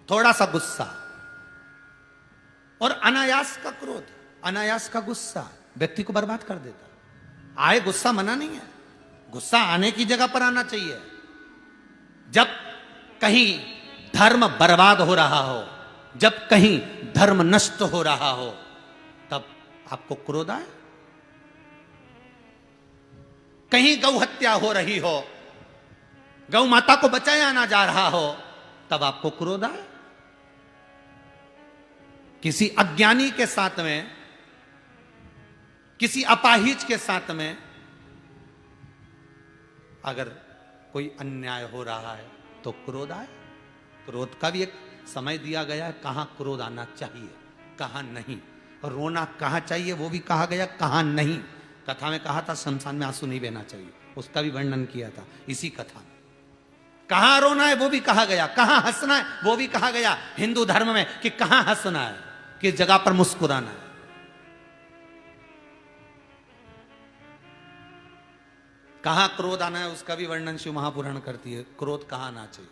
थोड़ा सा गुस्सा और अनायास का क्रोध, अनायास का गुस्सा व्यक्ति को बर्बाद कर देता। आए गुस्सा मना नहीं है, गुस्सा आने की जगह पर आना चाहिए। जब कहीं धर्म बर्बाद हो रहा हो, जब कहीं धर्म नष्ट हो रहा हो, तब आपको क्रोध आए। कहीं गौ हत्या हो रही हो, गौ माता को बचाया ना जा रहा हो, तब आपको क्रोध आए। किसी अज्ञानी के साथ में, किसी अपाहिज के साथ में अगर कोई अन्याय हो रहा है तो क्रोध आए। क्रोध का भी एक समय दिया गया है, कहां क्रोध आना चाहिए, कहां नहीं, और रोना कहां चाहिए वो भी कहा गया, कहां नहीं। कथा में कहा था शमशान में आंसू नहीं बहना चाहिए, उसका भी वर्णन किया था इसी कथा में। कहां रोना है वो भी कहा गया, कहां हंसना है वो भी कहा गया हिंदू धर्म में कि कहां हंसना है, किस जगह पर मुस्कुराना है। कहां क्रोध आना है उसका भी वर्णन शिव महापुराण करती है। क्रोध कहां आना चाहिए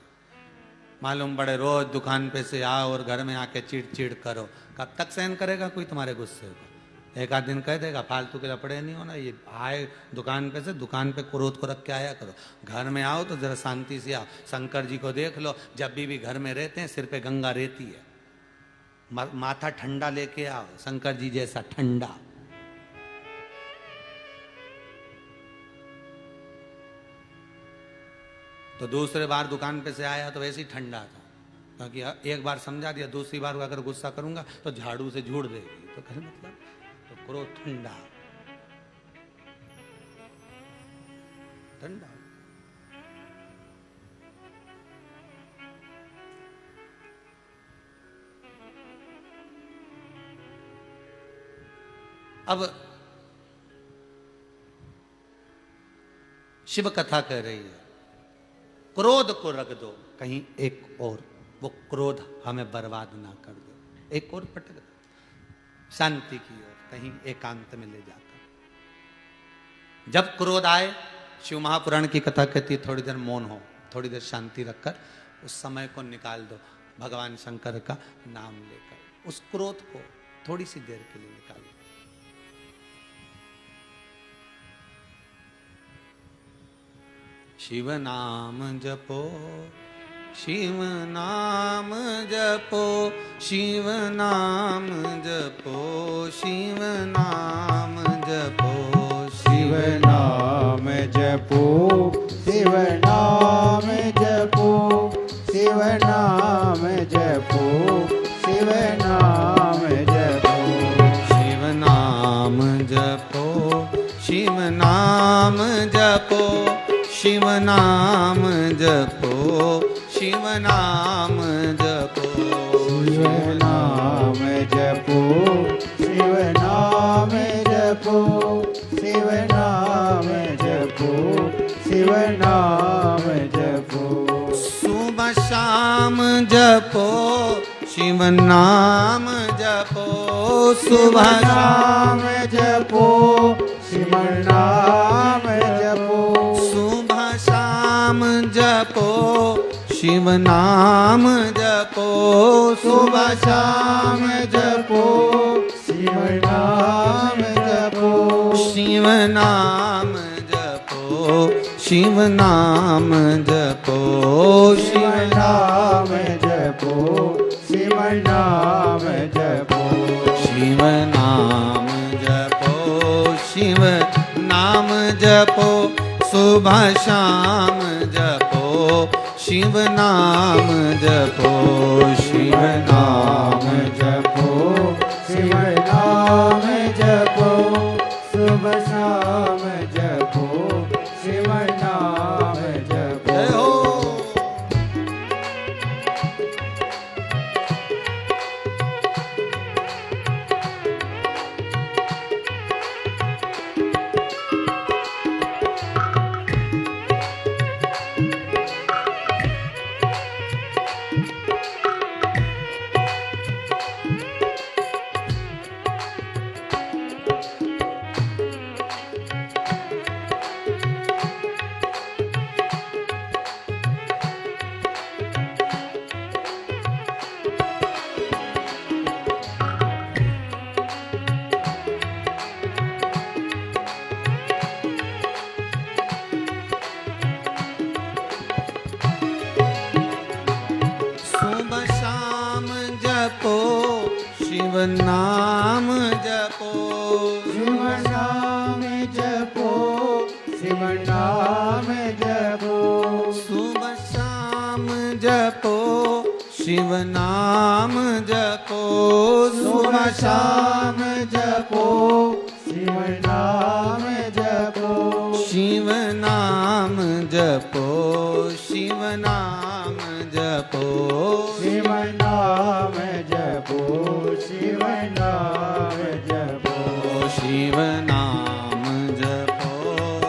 मालूम पड़े, रोज दुकान पे से आओ और घर में आके चिड़ चिड़ करो, कब तक सहन करेगा कोई तुम्हारे गुस्से को। एक आध दिन कह देगा फालतू के लपड़े नहीं होना, ये आए दुकान पे से दुकान पे क्रोध को रख के आया करो, घर में आओ तो जरा शांति से आओ। शंकर जी को देख लो, जब भी घर में रहते हैं सिर पे गंगा रहती है, माथा ठंडा लेके आओ, शंकर जी जैसा ठंडा। तो दूसरे बार दुकान पे से आया तो वैसे ही ठंडा था, क्योंकि एक बार समझा दिया, दूसरी बार अगर गुस्सा करूंगा तो झाड़ू से झूड़ देगी। तो कहने मतलब तो क्रोध ठंडा ठंडा। अब शिव कथा कह रही है क्रोध को रख दो कहीं एक और, वो क्रोध हमें बर्बाद ना कर दे, एक और पटक दो शांति की ओर, कहीं एकांत में ले जाकर। जब क्रोध आए, शिव महापुराण की कथा कहती है थोड़ी देर मौन हो, थोड़ी देर शांति रखकर उस समय को निकाल दो, भगवान शंकर का नाम लेकर उस क्रोध को थोड़ी सी देर के लिए निकाल दो। शिव नाम जपो, शिव नाम जपो, शिव नाम जपो, शिव नाम जपो, शिव नाम जपो, शिव नाम जपो, शिव नाम जपो, शिव नाम जपो, शिव नाम जपो, शिव नाम जपो, शिव नाम जपो, शिव नाम जपो, शिव नाम जपो, शिव नाम जपो, शिव नाम जपो, शिव नाम जपो, सुबह शाम जपो, शिव नाम जपो, सुबह नाम जपो, शिव नाम जपो, सुबह शाम जपो, शिव नाम जपो, सुबह शाम जपो, शिव नाम जपो, शिव नाम जपो, शिव नाम जपो, शिव नाम जपो, शिव नाम जपो, शिव नाम जपो, शिव नाम जपो, सुबह शाम जपो, शिव नाम जपो, शिव नाम जपो, शिव नाम जपो, सुबह शाम जपो, शिव नाम जपो। जय हो। सुबह शाम जपो, शिव नाम जपो, शिव नाम जपो, शिव नाम जपो, सुबह शाम जपो, शिव नाम जपो, सुबह शाम जपो, शिव नाम जपो, शिव नाम जपो, शिव नाम जपो, शिव नाम जपो, शिव नाम जपो, शिव नाम जपो,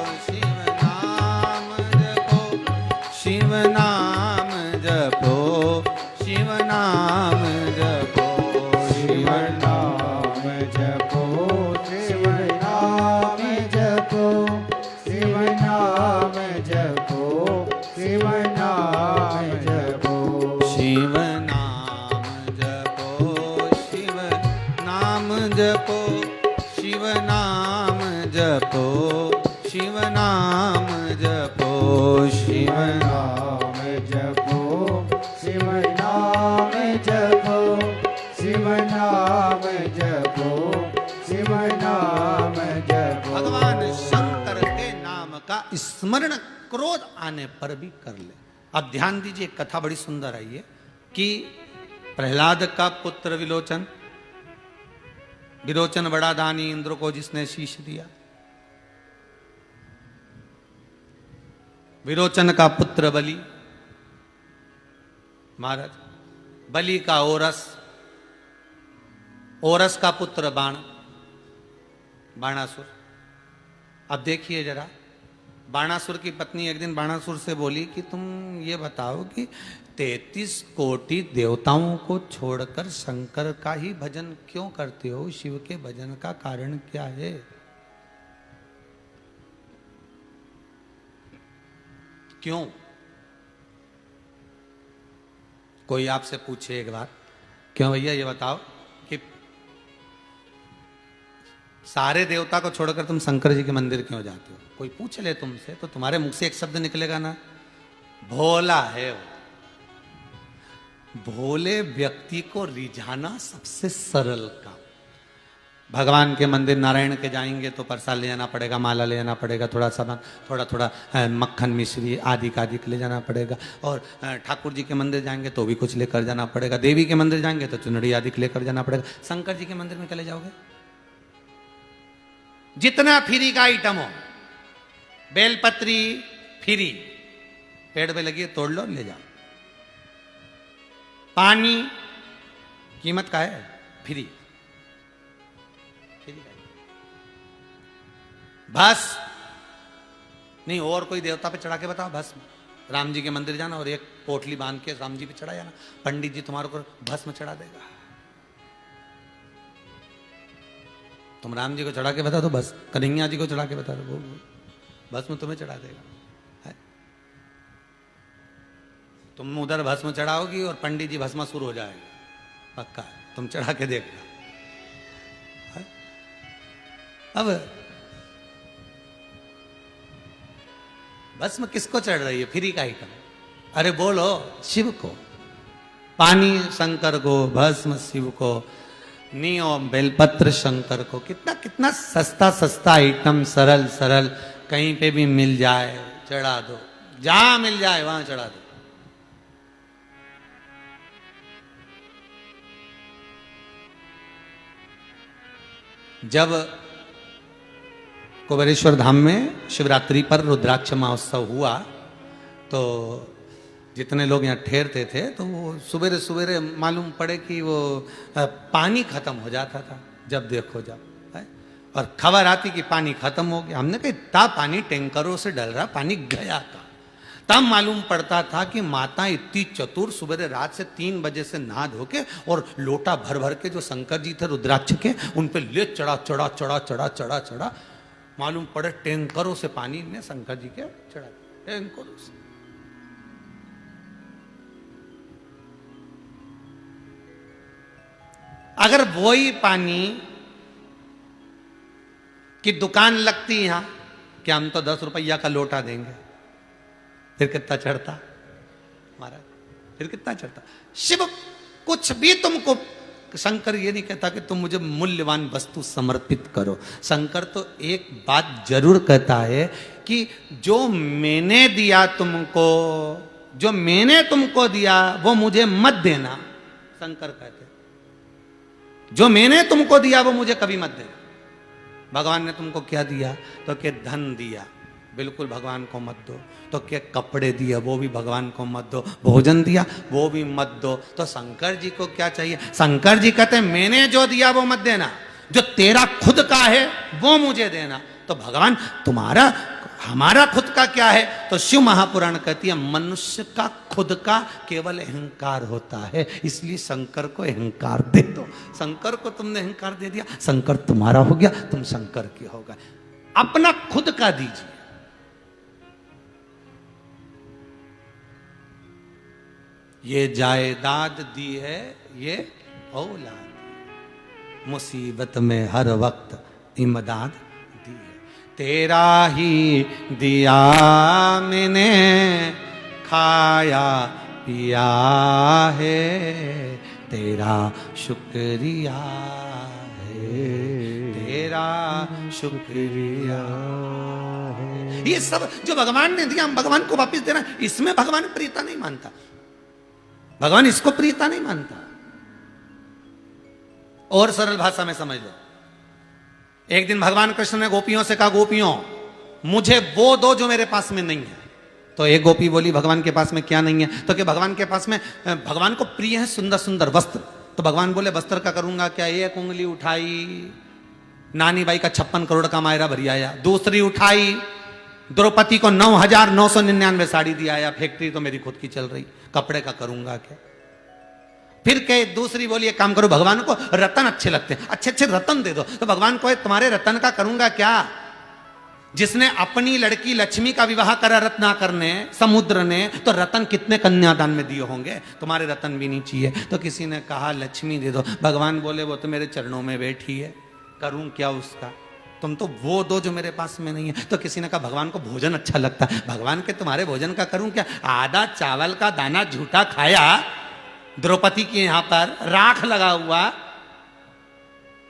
शिव नाम जपो, शिव नाम जपो, शिव नाम जपो, शिव नाम जपो, शिव नाम जपो, शिव नाम जपो, शिव नाम जपो, शिव नाम जपो, शिव नाम जपो, शिव नाम जपो, शिव नाम जपो, शिव नाम जपो, शिव नाम जपो, शिव नाम जपो, शिव नाम जपो। भगवान शंकर के नाम का स्मरण क्रोध आने पर भी कर ले। अब ध्यान दीजिए, कथा बड़ी सुंदर आई है कि प्रहलाद का पुत्र विलोचन, विरोचन बड़ा दानी इंद्र को जिसने शीश दिया, विरोचन का पुत्र बलि महाराज, बलि का ओरस, ओरस का पुत्र बाण, बाणासुर। अब देखिए जरा, बाणासुर की पत्नी एक दिन बाणासुर से बोली कि तुम ये बताओ कि 33 कोटि देवताओं को छोड़कर शंकर का ही भजन क्यों करते हो? शिव के भजन का कारण क्या है? क्यों? कोई आपसे पूछे एक बार, क्यों भैया ये बताओ कि सारे देवता को छोड़कर तुम शंकर जी के मंदिर क्यों जाते हो? कोई पूछ ले तुमसे तो तुम्हारे मुख से एक शब्द निकलेगा ना, भोला है वो। भोले व्यक्ति को रिझाना सबसे सरल काम। भगवान के मंदिर नारायण के जाएंगे तो प्रसाद ले जाना पड़ेगा, माला ले जाना पड़ेगा, थोड़ा सामान, थोड़ा थोड़ा मक्खन मिश्री आदि कादि ले जाना पड़ेगा। और ठाकुर जी के मंदिर जाएंगे तो भी कुछ लेकर जाना पड़ेगा। देवी के मंदिर जाएंगे तो चुनरी आदि लेकर जाना पड़ेगा। शंकर जी के मंदिर में चले जाओगे, जितना फ्री का आइटम हो, बेलपत्री फ्री, पेड़ पे लगी है तोड़ लो ले जाओ, पानी कीमत का है फ्री, बस नहीं और कोई देवता पे चढ़ा के बताओ भस्म। राम जी के मंदिर जाना और एक पोटली बांध के राम जी पे चढ़ा जाना, पंडित जी तुम्हारे को भस्म चढ़ा देगा। तुम राम जी को चढ़ा के बता दो बस, कन्हैया जी को चढ़ा के बता दो, वो भस्म तुम्हें चढ़ा देगा। है? तुम उधर भस्म चढ़ाओगी और पंडित जी भस्मासुर हो जाएगा, पक्का, तुम चढ़ा के देखना। अब भस्म किसको चढ़ रही है? फ्री का आइटम। अरे बोलो शिव को, पानी शंकर को, भस्म शिव को, नियो बेलपत्र शंकर को। कितना कितना सस्ता सस्ता आइटम, सरल सरल, कहीं पे भी मिल जाए चढ़ा दो, जहां मिल जाए वहां चढ़ा दो। जब कुबेरेश्वर धाम में शिवरात्रि पर रुद्राक्ष महोत्सव हुआ तो जितने लोग यहाँ ठहरते थे तो वो सुबेरे सुबेरे मालूम पड़े कि वो पानी खत्म हो जाता था, जब देखो जब है? और खबर आती कि पानी खत्म हो गया। हमने कहा इतना पानी टैंकरों से डल रहा, पानी गया था। तब मालूम पड़ता था कि माता इतनी चतुर, सुबह रात से 3 बजे से नहा धो के और लोटा भर भर के जो शंकर जी थे रुद्राक्ष के, उन पे ले चढ़ा चढ़ा चढ़ा चढ़ा चढ़ा चढ़ा, मालूम पड़े टैंकरों से पानी ने शंकर जी के चढ़ा, टैंकरों से। अगर वही पानी की दुकान लगती यहां कि हम तो 10 रुपया का लोटा देंगे, फिर कितना चढ़ता महाराज, फिर कितना चढ़ता। शिव कुछ भी तुमको, शंकर ये नहीं कहता कि तुम मुझे मूल्यवान वस्तु समर्पित करो। शंकर तो एक बात जरूर कहता है कि जो मैंने दिया तुमको, जो मैंने तुमको दिया वो मुझे मत देना। शंकर कहते जो मैंने तुमको दिया वो मुझे कभी मत देना। भगवान ने तुमको क्या दिया? तो क्या धन दिया, बिल्कुल भगवान को मत दो। तो क्या कपड़े दिया, वो भी भगवान को मत दो। भोजन दिया, वो भी मत दो। तो शंकर जी को क्या चाहिए? शंकर जी कहते हैं मैंने जो दिया वो मत देना, जो तेरा खुद का है वो मुझे देना। तो भगवान तुम्हारा, हमारा खुद का क्या है? तो शिव महापुराण कहती है मनुष्य का खुद का केवल अहंकार होता है, इसलिए शंकर को अहंकार दे दो। शंकर को तुमने अहंकार दे दिया, शंकर तुम्हारा हो गया, तुम शंकर के हो गए। अपना खुद का दीजिए। ये जायदाद दी है, ये औलाद, मुसीबत में हर वक्त इमदाद दी है। तेरा ही दिया मैंने खाया पिया है, तेरा शुक्रिया है, तेरा शुक्रिया है। ये सब जो भगवान ने दिया हम भगवान को वापस देना, इसमें भगवान प्रियता नहीं मानता, भगवान इसको प्रियता नहीं मानता। और सरल भाषा में समझ लो, एक दिन भगवान कृष्ण ने गोपियों से कहा, गोपियों मुझे वो दो जो मेरे पास में नहीं है। तो एक गोपी बोली भगवान के पास में क्या नहीं है? तो कि भगवान के पास में, भगवान को प्रिय है सुंदर सुंदर वस्त्र। तो भगवान बोले वस्त्र का करूंगा क्या? एक उंगली उठाई, नानी बाई का 56 करोड़ का मायरा भरी आया। दूसरी उठाई, द्रौपदी को 9,999 साड़ी दिया आया। फैक्ट्री तो मेरी खुद की चल रही, कपड़े का करूंगा क्या? फिर कहे दूसरी बोली एक काम करो, भगवान को रतन अच्छे लगते हैं, अच्छे अच्छे रतन दे दो। तो भगवान को तुम्हारे रतन का करूंगा क्या? जिसने अपनी लड़की लक्ष्मी का विवाह करा रत्नाकर ने, समुद्र ने, तो रतन कितने कन्यादान में दिए होंगे, तुम्हारे रतन भी नहीं चाहिए। तो किसी ने कहा लक्ष्मी दे दो। भगवान बोले वो तो मेरे चरणों में बैठी है, करूं क्या उसका? तुम तो वो दो जो मेरे पास में नहीं है। तो किसी ने कहा भगवान को भोजन अच्छा लगता है, भगवान के तुम्हारे भोजन का करूं क्या? आधा चावल का दाना झूठा खाया, द्रौपदी के यहां पर राख लगा हुआ,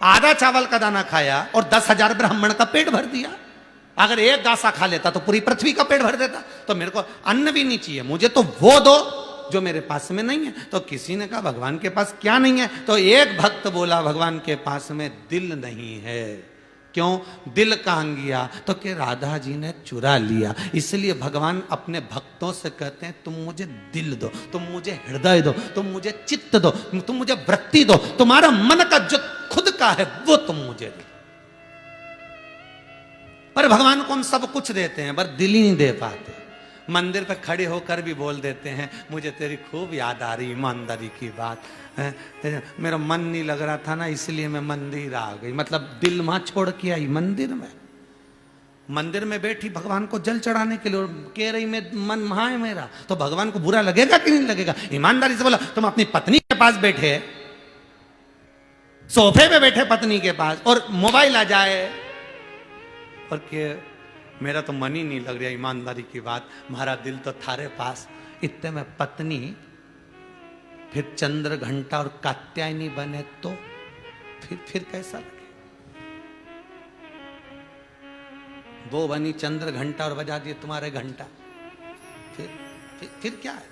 आधा चावल का दाना खाया और 10,000 ब्राह्मण का पेट भर दिया। अगर एक गासा खा लेता तो पूरी पृथ्वी का पेट भर देता। तो मेरे को अन्न भी नहीं चाहिए, मुझे तो वो दो जो मेरे पास में नहीं है। तो किसी ने कहा भगवान के पास क्या नहीं है? तो एक भक्त बोला भगवान के पास में दिल नहीं है। क्यों? दिल कहां गया? तो कि राधा जी ने चुरा लिया। इसलिए भगवान अपने भक्तों से कहते हैं तुम मुझे दिल दो, तुम मुझे हृदय दो, तुम मुझे चित्त दो, तुम मुझे वृत्ति दो, तुम्हारा मन का जो खुद का है वो तुम मुझे दो। पर भगवान को हम सब कुछ देते हैं, पर दिल ही नहीं दे पाते। मंदिर पे खड़े होकर भी बोल देते हैं मुझे तेरी खूब याद आ रही, ईमानदारी की बात है, मेरा मन नहीं लग रहा था ना इसलिए मैं मंदिर आ गई। मतलब दिल वहां छोड़ के आई मंदिर में। मंदिर में बैठी भगवान को जल चढ़ाने के लिए, कह रही मैं मन वहां है मेरा। तो भगवान को बुरा लगेगा कि नहीं लगेगा? ईमानदारी से बोला तुम अपनी पत्नी के पास बैठे, सोफे पे बैठे पत्नी के पास, और मोबाइल आ जाए और के मेरा तो मन ही नहीं लग रहा, ईमानदारी की बात, हमारा दिल तो थारे पास। इतने में पत्नी फिर चंद्र घंटा और कात्यायनी बने तो फिर कैसा लगे? वो बनी चंद्र घंटा और बजा दिए तुम्हारे घंटा, फिर क्या है?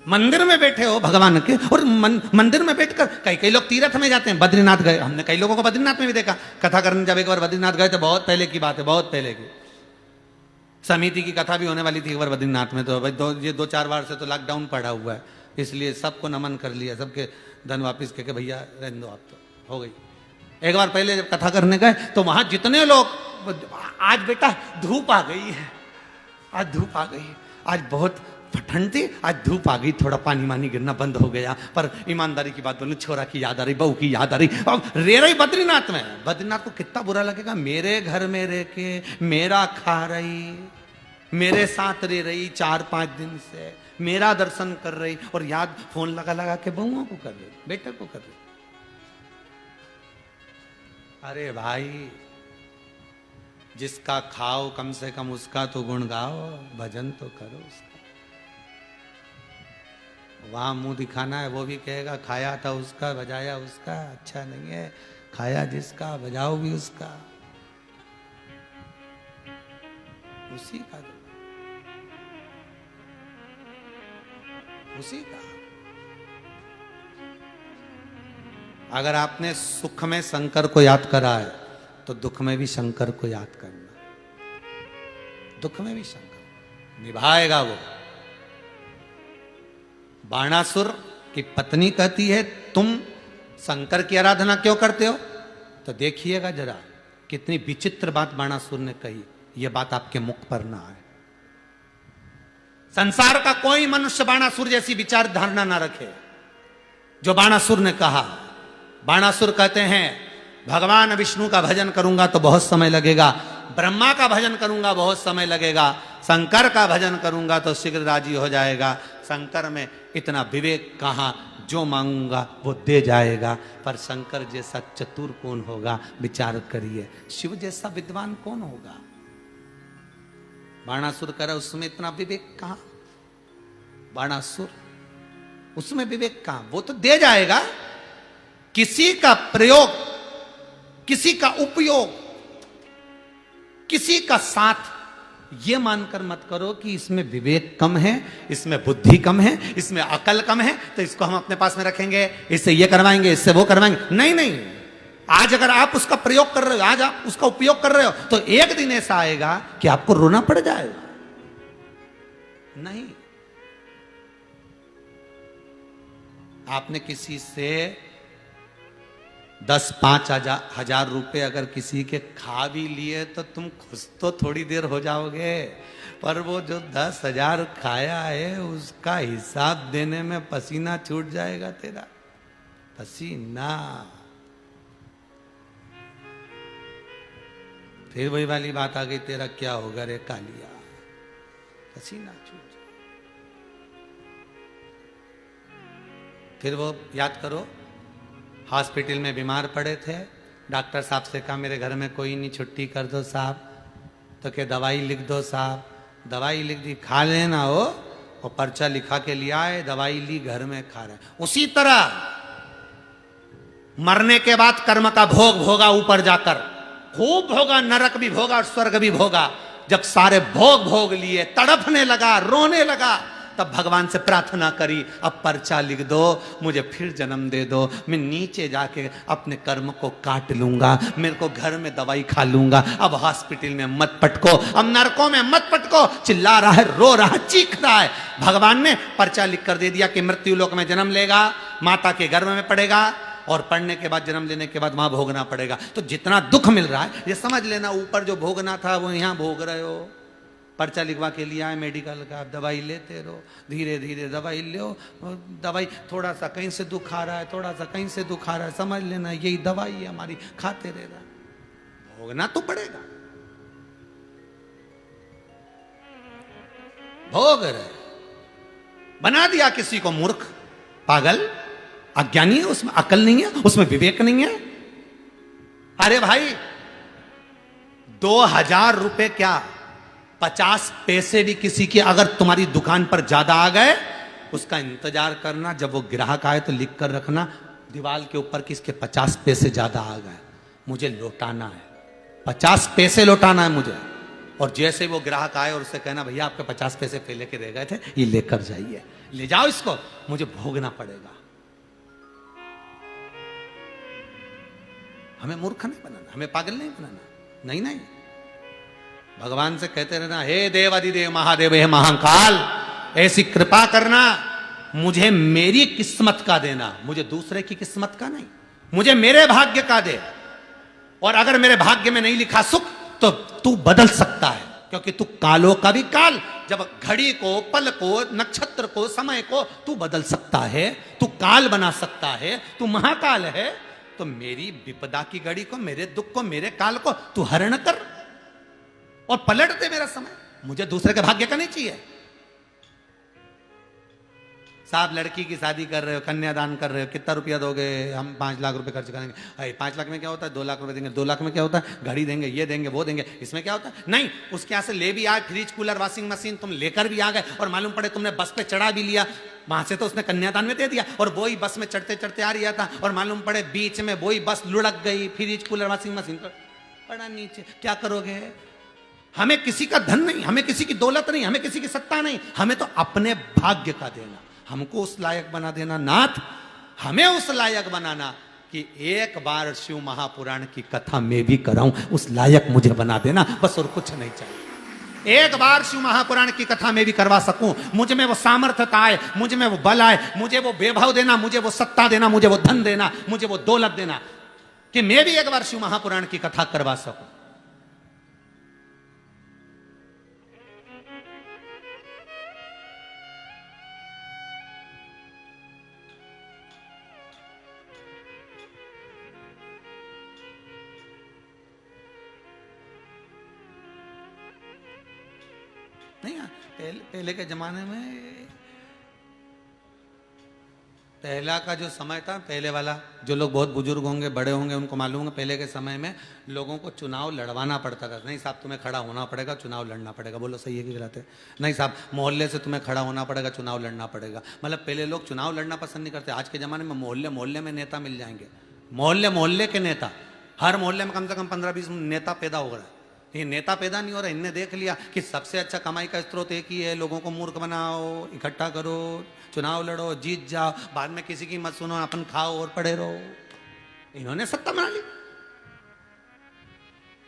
मंदिर में बैठे हो भगवान के, और मंदिर में बैठकर कई लोग तीर्थ में जाते हैं। बद्रीनाथ गए, हमने कई लोगों को बद्रीनाथ में भी देखा। कथा करने जब एक बार बद्रीनाथ गए तो बहुत पहले की बात है, बहुत पहले की। समिति की कथा भी होने वाली थी एक बार बद्रीनाथ में, तो भाई ये 2-4 बार से तो लॉकडाउन पड़ा हुआ है, इसलिए सबको नमन कर लिया, सबके धन वापिस कह के भैया रहने दो, आप तो हो गई। एक बार पहले जब कथा करने गए तो वहां जितने लोग, आज बेटा धूप आ गई है, आज धूप आ गई, आज बहुत ठंड थी, आज धूप आ गई, थोड़ा पानी मानी गिरना बंद हो गया। पर ईमानदारी की बात बोलूं, छोरा की याद आ रही, बहू की याद आ रही, अब रे रही बद्रीनाथ में। बद्रीनाथ को कितना बुरा लगेगा, मेरे घर में रह के मेरा खा रही, मेरे साथ रह रही 4-5 दिन से, मेरा दर्शन कर रही, और याद फोन लगा लगा के बहुओं को कर रही, बेटे को कर रही। अरे भाई जिसका खाओ कम से कम उसका तो गुण गाओ, भजन तो करो उसका। वहां मुंह दिखाना है, वो भी कहेगा खाया था उसका, बजाया उसका, अच्छा नहीं है, खाया जिसका बजाओ भी उसका, उसी का उसी का। अगर आपने सुख में शंकर को याद करा है तो दुख में भी शंकर को याद करना, दुख में भी शंकर निभाएगा वो। बाणासुर की पत्नी कहती है तुम शंकर की आराधना क्यों करते हो? तो देखिएगा जरा कितनी विचित्र बात बाणासुर ने कही, यह बात आपके मुख पर ना आए। संसार का कोई मनुष्य बाणासुर जैसी विचार धारणा ना रखे जो बाणासुर ने कहा। बाणासुर कहते हैं भगवान विष्णु का भजन करूंगा तो बहुत समय लगेगा, ब्रह्मा का भजन करूंगा बहुत समय लगेगा, शंकर का भजन करूंगा तो शीघ्र राजी हो जाएगा। शंकर में इतना विवेक कहां, जो मांगूंगा वो दे जाएगा। पर शंकर जैसा चतुर कौन होगा, विचार करिए। शिव जैसा विद्वान कौन होगा? बाणासुर करा, उसमें इतना विवेक कहां? बाणासुर, उसमें विवेक कहां? वो तो दे जाएगा। किसी का प्रयोग, किसी का उपयोग, किसी का साथ, ये मानकर मत करो कि इसमें विवेक कम है, इसमें बुद्धि कम है, इसमें अकल कम है, तो इसको हम अपने पास में रखेंगे, इससे ये करवाएंगे, इससे वो करवाएंगे। नहीं नहीं, आज अगर आप उसका प्रयोग कर रहे हो, आज आप उसका उपयोग कर रहे हो, तो एक दिन ऐसा आएगा कि आपको रोना पड़ जाएगा। नहीं, आपने किसी से 10-5 हजार रुपए अगर किसी के खा भी लिए तो तुम खुश तो थोड़ी देर हो जाओगे, पर वो जो 10,000 खाया है उसका हिसाब देने में पसीना छूट जाएगा तेरा, पसीना। फिर वही वाली बात आ गई, तेरा क्या होगा रे कालिया, पसीना छूट। फिर वो याद करो, हॉस्पिटल में बीमार पड़े थे, डॉक्टर साहब से कहा मेरे घर में कोई नहीं, छुट्टी कर दो साहब। तो क्या दवाई लिख दो साहब, दवाई लिख दी, खा लेना हो, और पर्चा लिखा के लिया है, दवाई ली, घर में खा रहा है। उसी तरह मरने के बाद कर्म का भोग भोगा, ऊपर जाकर खूब भोगा, नरक भी भोगा और स्वर्ग भी भोगा। जब सारे भोग भोग लिए, तड़पने लगा, रोने लगा, तब भगवान से प्रार्थना करी, अब पर्चा लिख दो, मुझे फिर जन्म दे दो, मैं नीचे जाके अपने कर्म को काट लूंगा, मेरे को घर में दवाई खा लूंगा, अब हॉस्पिटल में मत पटको, अब नरकों में मत पटको। चिल्ला रहा है, रो रहा है, चीख रहा है। भगवान ने पर्चा लिख कर दे दिया कि मृत्यु लोक में जन्म लेगा, माता के गर्भ में पड़ेगा, और पढ़ने के बाद, जन्म लेने के बाद वहां भोगना पड़ेगा। तो जितना दुख मिल रहा है, ये समझ लेना, ऊपर जो भोगना था वो यहां भोग रहे हो। पर्चा लिखवा के लिया है मेडिकल का, आप दवाई लेते रहो, धीरे धीरे दवाई लो, दवाई थोड़ा सा कहीं से दुख आ रहा है, थोड़ा सा कहीं से दुख आ रहा है, समझ लेना यही दवाई है हमारी, खाते रहना, भोगना तो पड़ेगा। भोग रहे, बना दिया किसी को मूर्ख, पागल, अज्ञानी है, उसमें अकल नहीं है, उसमें विवेक नहीं है। अरे भाई 2,000 रुपए क्या, 50 पैसे भी किसी के अगर तुम्हारी दुकान पर ज्यादा आ गए, उसका इंतजार करना, जब वो ग्राहक आए तो लिख कर रखना दीवार के ऊपर कि इसके 50 पैसे ज्यादा आ गए, मुझे लौटाना है, 50 पैसे लौटाना है मुझे। और जैसे वो ग्राहक आए और उससे कहना भैया आपके 50 पैसे पहले के रह गए थे, ये लेकर जाइए, ले जाओ इसको, मुझे भोगना पड़ेगा। हमें मूर्ख नहीं बनाना, हमें पागल नहीं बनाना, नहीं नहीं। भगवान से कहते रहना, हे देवादिदेव महादेव, हे महाकाल, ऐसी कृपा करना, मुझे मेरी किस्मत का देना, मुझे दूसरे की किस्मत का नहीं, मुझे मेरे भाग्य का दे। और अगर मेरे भाग्य में नहीं लिखा सुख, तो तू बदल सकता है, क्योंकि तू कालों का भी काल, जब घड़ी को, पल को, नक्षत्र को, समय को तू बदल सकता है, तू काल बना सकता है, तू महाकाल है, तो मेरी विपदा की घड़ी को, मेरे दुख को, मेरे काल को तू हरण कर और पलट दे मेरा समय, मुझे दूसरे के भाग्य का नहीं चाहिए। साहब लड़की की शादी कर रहे हो, कन्यादान कर रहे हो, कितना रुपया दोगे? हम 5 लाख रुपए खर्च करेंगे। अरे 5 लाख में क्या होता है? 2 लाख रुपए देंगे। 2 लाख में क्या होता है? घड़ी देंगे, ये देंगे, वो देंगे। इसमें क्या होता है? नहीं, उसके यहाँ से ले भी आए, फ्रिज, कूलर, वॉशिंग मशीन तुम लेकर भी आ गए, और मालूम पड़े तुमने बस पे चढ़ा भी लिया, वहां से तो उसने कन्यादान में दे दिया, और वही बस में चढ़ते चढ़ते आ रहा था, और मालूम पड़े बीच में वही बस लुढ़क गई, फ्रिज, कूलर, वॉशिंग मशीन पड़ा नीचे, क्या करोगे? हमें किसी का धन नहीं, हमें किसी की दौलत नहीं, हमें किसी की सत्ता नहीं, हमें तो अपने भाग्य का देना, हमको उस लायक बना देना। नाथ, हमें उस लायक बनाना कि एक बार शिव महापुराण की कथा मैं भी कराऊं, उस लायक मुझे बना देना, बस, और कुछ नहीं चाहिए। एक बार शिव महापुराण की कथा मैं भी करवा सकूं, मुझ में वो सामर्थ्यता आए, मुझ में वो बल आए, मुझे वो वैभव देना, मुझे वो सत्ता देना, मुझे वो धन देना, मुझे वो दौलत देना, कि मैं भी एक बार शिव महापुराण की कथा करवा सकूं। नहीं, पहले के जमाने में पहला का जो समय था, पहले वाला, जो लोग बहुत बुजुर्ग होंगे, बड़े होंगे, उनको मालूम होगा, पहले के समय में लोगों को चुनाव लड़वाना पड़ता था। नहीं साहब तुम्हें खड़ा होना पड़ेगा, चुनाव लड़ना पड़ेगा। बोलो सही है कि गलत है? नहीं साहब मोहल्ले से तुम्हें खड़ा होना पड़ेगा, चुनाव लड़ना पड़ेगा। मतलब पहले लोग चुनाव लड़ना पसंद नहीं करते। आज के ज़माने में मोहल्ले मोहल्ले में नेता मिल जाएंगे, मोहल्ले मोहल्ले के नेता। हर मोहल्ले में कम से कम 15-20 नेता पैदा हो रहा है। ये नेता पैदा नहीं हो रहा। इनने देख लिया कि सबसे अच्छा कमाई का स्रोत एक ही है, लोगों को मूर्ख बनाओ, इकट्ठा करो, चुनाव लड़ो, जीत जाओ, बाद में किसी की मत सुनो, अपन खाओ और पड़े रहो। इन्होंने सत्ता बना ली।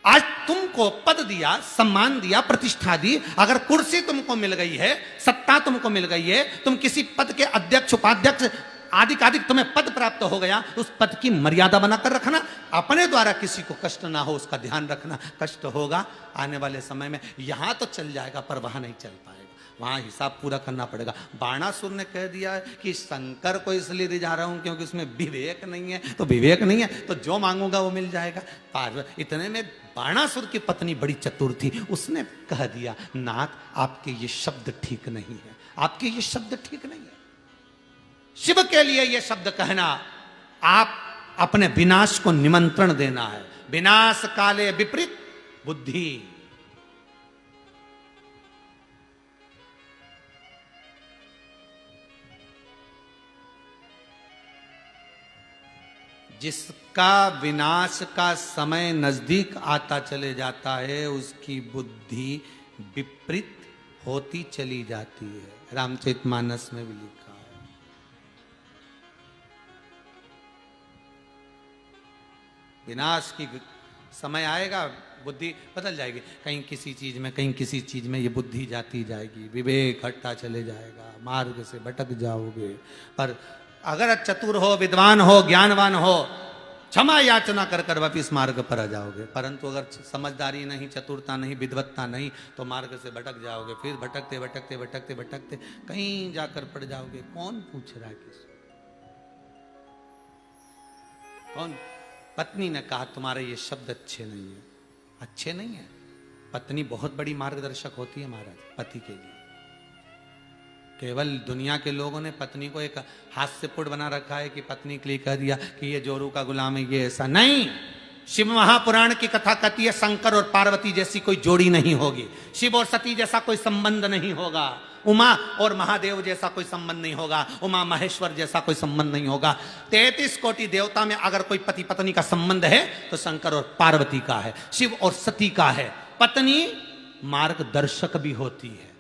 आज तुमको पद दिया, सम्मान दिया, प्रतिष्ठा दी, अगर कुर्सी तुमको मिल गई है, सत्ता तुमको मिल गई है, तुम किसी पद के अध्यक्ष, उपाध्यक्ष, आदि तुम्हें पद प्राप्त हो गया, उस पद की मर्यादा बनाकर रखना, अपने द्वारा किसी को कष्ट ना हो उसका ध्यान रखना। कष्ट होगा आने वाले समय में, यहां तो चल जाएगा पर वहां नहीं चल पाएगा, वहां हिसाब पूरा करना पड़ेगा। बाणासुर ने कह दिया कि शंकर को इसलिए रिझा रहा हूं क्योंकि उसमें विवेक नहीं है, तो विवेक नहीं है तो जो मांगूंगा वो मिल जाएगा। पार्वती, इतने में बाणासुर की पत्नी बड़ी चतुर थी, उसने कह दिया नाथ आपके ये शब्द ठीक नहीं है, आपके ये शब्द ठीक नहीं है। शिव के लिए यह शब्द कहना आप अपने विनाश को निमंत्रण देना है। विनाश काले विपरीत बुद्धि। जिसका विनाश का समय नजदीक आता चले जाता है उसकी बुद्धि विपरीत होती चली जाती है। रामचरितमानस में भी लिखा। विनाश की समय आएगा, बुद्धि बदल जाएगी, कहीं किसी चीज में, कहीं किसी चीज में ये बुद्धि जाती जाएगी, विवेक हटता चले जाएगा, मार्ग से भटक जाओगे। पर अगर चतुर हो, विद्वान हो, ज्ञानवान हो, क्षमा याचना कर कर वापिस मार्ग पर आ जाओगे। परंतु अगर समझदारी नहीं, चतुरता नहीं, विद्वत्ता नहीं, तो मार्ग से भटक जाओगे। फिर भटकते भटकते भटकते भटकते कहीं जाकर पड़ जाओगे। कौन पूछ रहा है किसी? कौन? पत्नी ने कहा तुम्हारे ये शब्द अच्छे नहीं है। अच्छे नहीं है? पत्नी बहुत बड़ी मार्गदर्शक होती है महाराज पति के लिए। केवल दुनिया के लोगों ने पत्नी को एक हास्यपुट बना रखा है कि पत्नी के लिए कह दिया कि ये जोरू का गुलाम है, ये ऐसा नहीं। शिव महापुराण की कथा कहती है शंकर और पार्वती जैसी कोई जोड़ी नहीं होगी, शिव और सती जैसा कोई संबंध नहीं होगा, उमा और महादेव जैसा कोई संबंध नहीं होगा, उमा महेश्वर जैसा कोई संबंध नहीं होगा। 33 कोटि देवता में अगर कोई पति पत्नी का संबंध है तो शंकर और पार्वती का है, शिव और सती का है। पत्नी मार्गदर्शक भी होती है।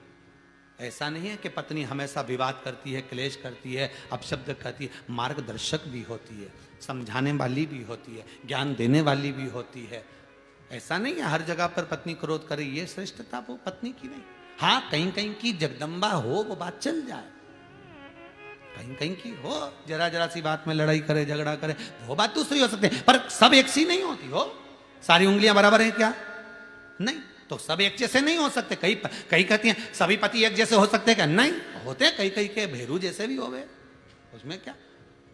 ऐसा नहीं है कि पत्नी हमेशा विवाद करती है, क्लेश करती है, अपशब्द कहती है। मार्गदर्शक भी होती है, समझाने वाली भी होती है, ज्ञान देने वाली भी होती है। ऐसा नहीं है हर जगह पर पत्नी क्रोध करे, ये श्रेष्ठता वो पत्नी की नहीं। हाँ कहीं कहीं की जगदम्बा हो वो बात चल जाए, कहीं कहीं की हो जरा जरा सी बात में लड़ाई करे, झगड़ा करे, वो बात दूसरी हो सकती है। पर सब एक सी नहीं होती हो। सारी उंगलियां बराबर हैं क्या? नहीं। तो सब एक जैसे नहीं हो सकते। कई कहती हैं सभी पति एक जैसे हो सकते हैं क्या? नहीं होते। कई के भेरू जैसे भी हो गए, उसमें क्या।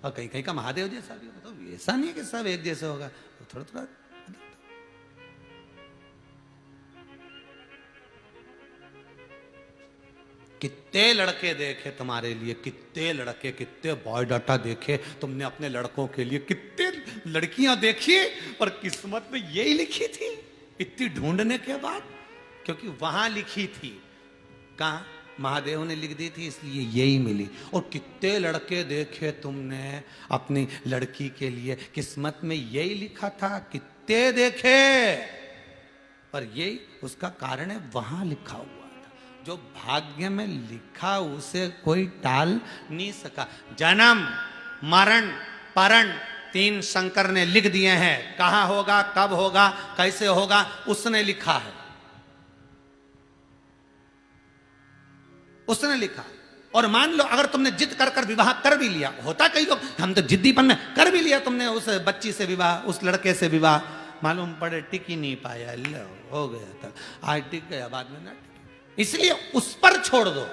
और कई का महादेव जैसा भी होगा। तो ऐसा नहीं है कि सब एक जैसे होगा, तो थोड़ा थोड़ा। कितने लड़के देखे तुम्हारे लिए, कितने लड़के, कितने बायोडाटा देखे तुमने अपने लड़कों के लिए, कितने लड़कियां देखी, और किस्मत में यही लिखी थी इतनी ढूंढने के बाद, क्योंकि वहां लिखी थी। कहां? महादेव ने लिख दी थी, इसलिए यही मिली। और कितने लड़के देखे तुमने अपनी लड़की के लिए, किस्मत में यही लिखा था। कितने देखे, पर यही उसका कारण है, वहां लिखा हुआ था। जो भाग्य में लिखा उसे कोई टाल नहीं सका। जन्म मरण परण 3 शंकर ने लिख दिए हैं। कहां होगा, कब होगा, कैसे होगा, उसने लिखा है, उसने लिखा। और मान लो अगर तुमने जिद कर कर विवाह कर भी लिया, होता कई लोग, हम तो जिद्दीपन में कर भी लिया तुमने, उस बच्ची से विवाह, उस लड़के से विवाह, मालूम पड़े टिक ही नहीं पाया, लो हो गया था, आज टिक गया बाद में ना टिक। इसलिए उस पर छोड़ दो,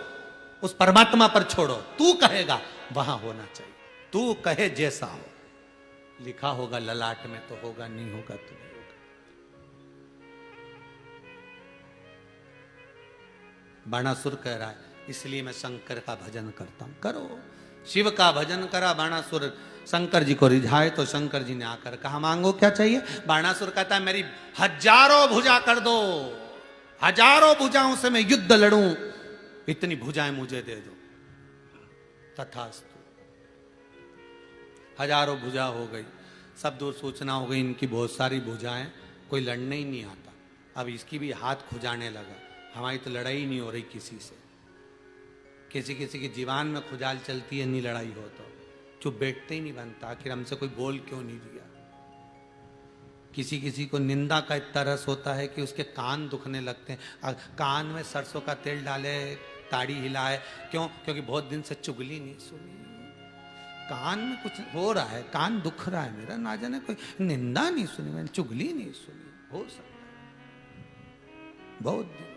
उस परमात्मा पर छोड़ो। तू कहेगा वहां होना चाहिए, तू कहे जैसा हो। लिखा होगा ललाट में तो होगा, नहीं होगा तो नहीं होगा। बाणासुर कह रहा है इसलिए मैं शंकर का भजन करता हूं। करो, शिव का भजन करा बाणासुर, शंकर जी को रिझाए तो शंकर जी ने आकर कहा मांगो क्या चाहिए। बाणासुर कहता है मेरी हजारों भुजा कर दो, हजारों भुजाओं से मैं युद्ध लड़ूं, इतनी भुजाएं मुझे दे दो। तथास्तु। हजारों भुजा हो गई, सब दूर सूचना हो गई इनकी बहुत सारी भुजाएं, कोई लड़ने ही नहीं आता। अब इसकी भी हाथ खुजाने लगा, हमारी तो लड़ाई नहीं हो रही किसी से। किसी किसी की जीवान में खुजाल चलती है, नहीं लड़ाई हो तो चुप बैठते ही नहीं बनता, आखिर हमसे कोई बोल क्यों नहीं दिया। किसी किसी को निंदा का इतना रस होता है कि उसके कान दुखने लगते हैं, कान में सरसों का तेल डाले, ताड़ी हिलाए, क्यों? क्योंकि बहुत दिन से चुगली नहीं सुनी, कान में कुछ हो रहा है, कान दुख रहा है मेरा, ना जाने कोई निंदा नहीं सुनी मैंने, चुगली नहीं सुनी, हो सकता है बहुत दिन।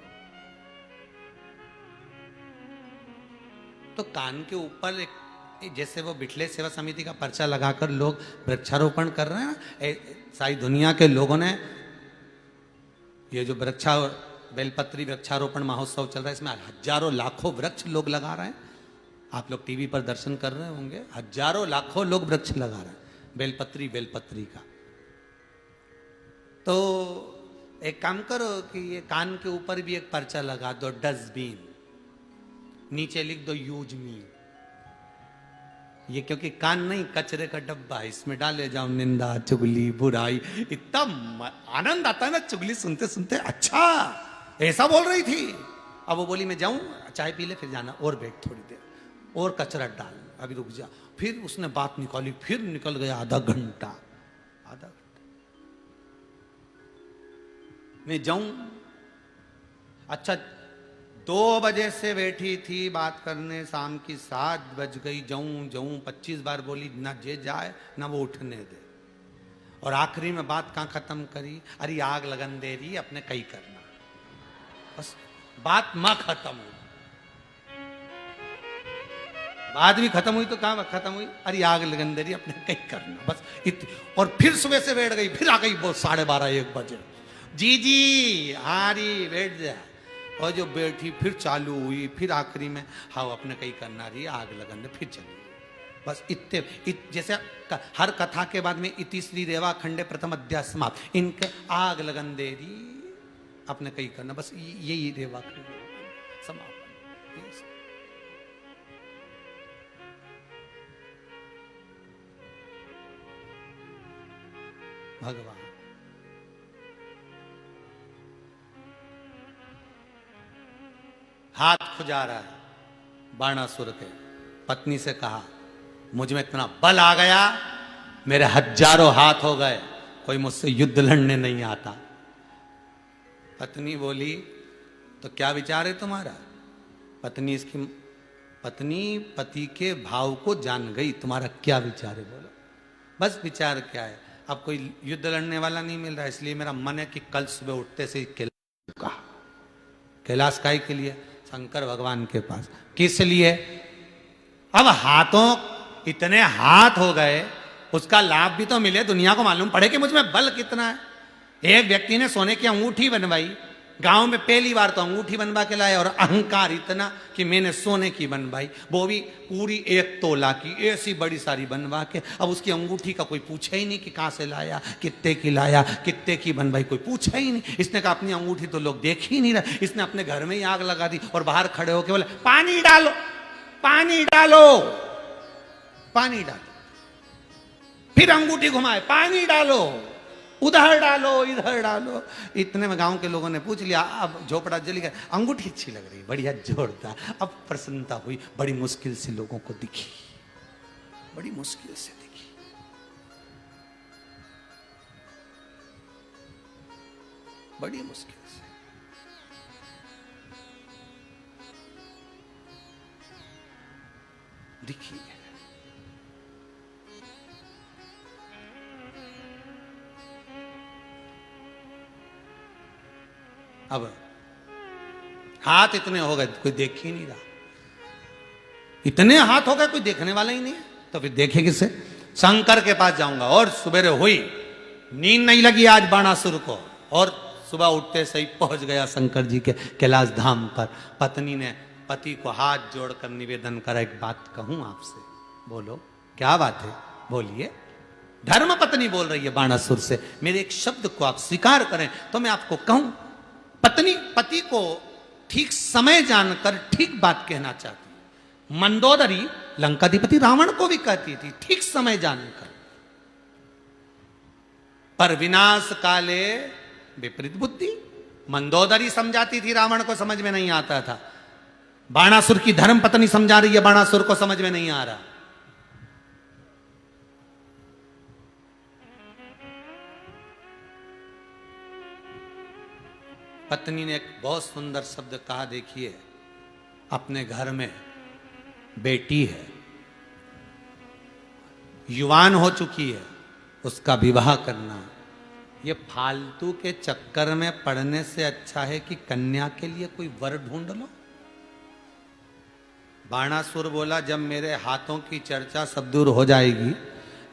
तो कान के ऊपर एक जैसे वो बिठले सेवा समिति का पर्चा लगाकर लोग वृक्षारोपण कर रहे हैं, सारी दुनिया के लोगों ने ये जो बेलपत्री वृक्षारोपण महोत्सव चल रहा है, इसमें हजारों लाखों वृक्ष लोग लगा रहे हैं। आप लोग टीवी पर दर्शन कर रहे होंगे, हजारों लाखों लोग वृक्ष लगा रहे हैं बेलपत्री का। तो एक काम करो कि ये कान के ऊपर भी एक पर्चा लगा दो, डस्टबिन, नीचे लिख दो यूज मी। ये क्योंकि कान नहीं, कचरे का डब्बा है, इसमें डाले जाओ निंदा, चुगली, बुराई। इतना आनंद आता है ना चुगली सुनते सुनते, अच्छा ऐसा बोल रही थी। अब वो बोली मैं जाऊं, चाय पी ले फिर जाना, और बैठ थोड़ी देर, और कचरा डाल, अभी रुक जा। फिर उसने बात निकाली, फिर निकल गया आधा घंटा। मैं जाऊं, अच्छा 2 बजे से बैठी थी बात करने, शाम की 7 बज गई, जाऊं 25 बार बोली, ना जे जाए ना वो उठने दे। और आखिरी में बात कहां खत्म करी, अरे आग लगन दे रही, अपने कई करना, बस बात मां खत्म हुई। बात भी खत्म हुई तो कहां खत्म हुई, अरे आग लगन दे रही, अपने कई करना, बस इतनी। और फिर सुबह से बैठ गई, फिर आ गई वो 12:30-1 बजे, जी हारी बैठ जा। और जो बैठी फिर चालू हुई, फिर आखिरी में हाँ अपने कहीं करना रही, आग लगन दे, फिर चली गई। बस इतने जैसे हर कथा के बाद में इति श्री रेवा खंडे प्रथम अध्याय समाप्त, इनके आग लगन दे रही, अपने कहीं करना, बस यही रेवा खंडे समाप्त। भगवान हाथ खुजा रहा है बाणासुर के, पत्नी से कहा मुझ में इतना बल आ गया, मेरे हजारों हाथ हो गए, कोई मुझसे युद्ध लड़ने नहीं आता। पत्नी बोली तो क्या विचार है तुम्हारा? पत्नी पति के भाव को जान गई, तुम्हारा क्या विचार है बोलो। बस विचार क्या है, अब कोई युद्ध लड़ने वाला नहीं मिल रहा, इसलिए मेरा मन है कि कल सुबह उठते से कैलाश काय के लिए, शंकर भगवान के पास। किस लिए? अब हाथों इतने हाथ हो गए, उसका लाभ भी तो मिले, दुनिया को मालूम पड़े कि मुझ में बल कितना है। एक व्यक्ति ने सोने की अंगूठी बनवाई, गांव में पहली बार तो अंगूठी बनवा के लाया, और अहंकार इतना कि मैंने सोने की बनवाई, वो भी पूरी 1 तोला की, ऐसी बड़ी सारी बनवा के। अब उसकी अंगूठी का कोई पूछा ही नहीं कि कहां से लाया, कितने की लाया, कितने की बनवाई, कोई पूछा ही नहीं। इसने कहा अपनी अंगूठी तो लोग देख ही नहीं रहे, इसने अपने घर में ही आग लगा दी, और बाहर खड़े होके बोले पानी डालो, पानी डालो, पानी डालो। फिर अंगूठी घुमाए, पानी डालो, उधर डालो, इधर डालो। इतने में गांव के लोगों ने पूछ लिया, अब झोपड़ा जली गया, अंगूठी अच्छी लग रही, बढ़िया जोरदार। अब प्रसन्नता हुई, बड़ी मुश्किल से लोगों को दिखी, बड़ी मुश्किल से दिखी। बड़ी मुश्किल से दिखी। अब हाथ इतने हो गए, कोई देख ही नहीं रहा, इतने हाथ हो गए, कोई देखने वाला ही नहीं है, तो फिर देखे किससे? शंकर के पास जाऊंगा। और सुबह हुई, नींद नहीं लगी आज बाणासुर को, और सुबह उठते से ही पहुंच गया शंकर जी के कैलाश धाम पर। पत्नी ने पति को हाथ जोड़कर निवेदन करा, एक बात कहूं आपसे, बोलो क्या बात है, बोलिए। धर्म पत्नी बोल रही है बाणासुर से, मेरे एक शब्द को आप स्वीकार करें तो मैं आपको कहूं। पत्नी पति को ठीक समय जानकर ठीक बात कहना चाहती। मंदोदरी लंकाधिपति रावण को भी कहती थी ठीक समय जानकर, पर विनाश काले विपरीत बुद्धि। मंदोदरी समझाती थी, रावण को समझ में नहीं आता था। बाणासुर की धर्म पत्नी समझा रही है, बाणासुर को समझ में नहीं आ रहा। पत्नी ने एक बहुत सुंदर शब्द कहा, देखिए, अपने घर में बेटी है, युवान हो चुकी है, उसका विवाह करना, ये फालतू के चक्कर में पड़ने से अच्छा है कि कन्या के लिए कोई वर ढूंढ लो। बाणासुर बोला, जब मेरे हाथों की चर्चा सब दूर हो जाएगी,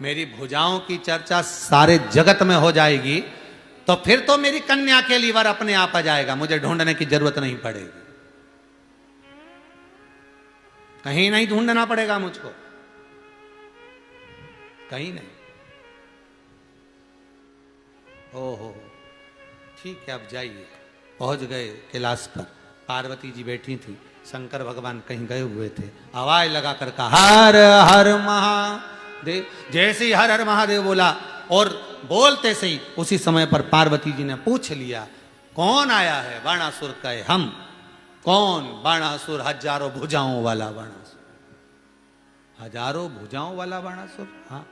मेरी भुजाओं की चर्चा सारे जगत में हो जाएगी, तो फिर तो मेरी कन्या के लिए वर अपने आप आ जाएगा, मुझे ढूंढने की जरूरत नहीं पड़ेगी, कहीं नहीं ढूंढना पड़ेगा मुझको, कहीं नहीं। ओहो, ठीक है, अब जाइए। पहुंच गए कैलाश पर, पार्वती जी बैठी थी, शंकर भगवान कहीं गए हुए थे। आवाज लगाकर कहा, हर हर महादेव। जैसे ही हर हर महादेव बोला और बोलते से ही उसी समय पर पार्वती जी ने पूछ लिया, कौन आया है? बाणासुर कहे, हम। कौन? बाणासुर, हजारों भुजाओं वाला बाणासुर। हजारों भुजाओं वाला बाणासुर? हाँ।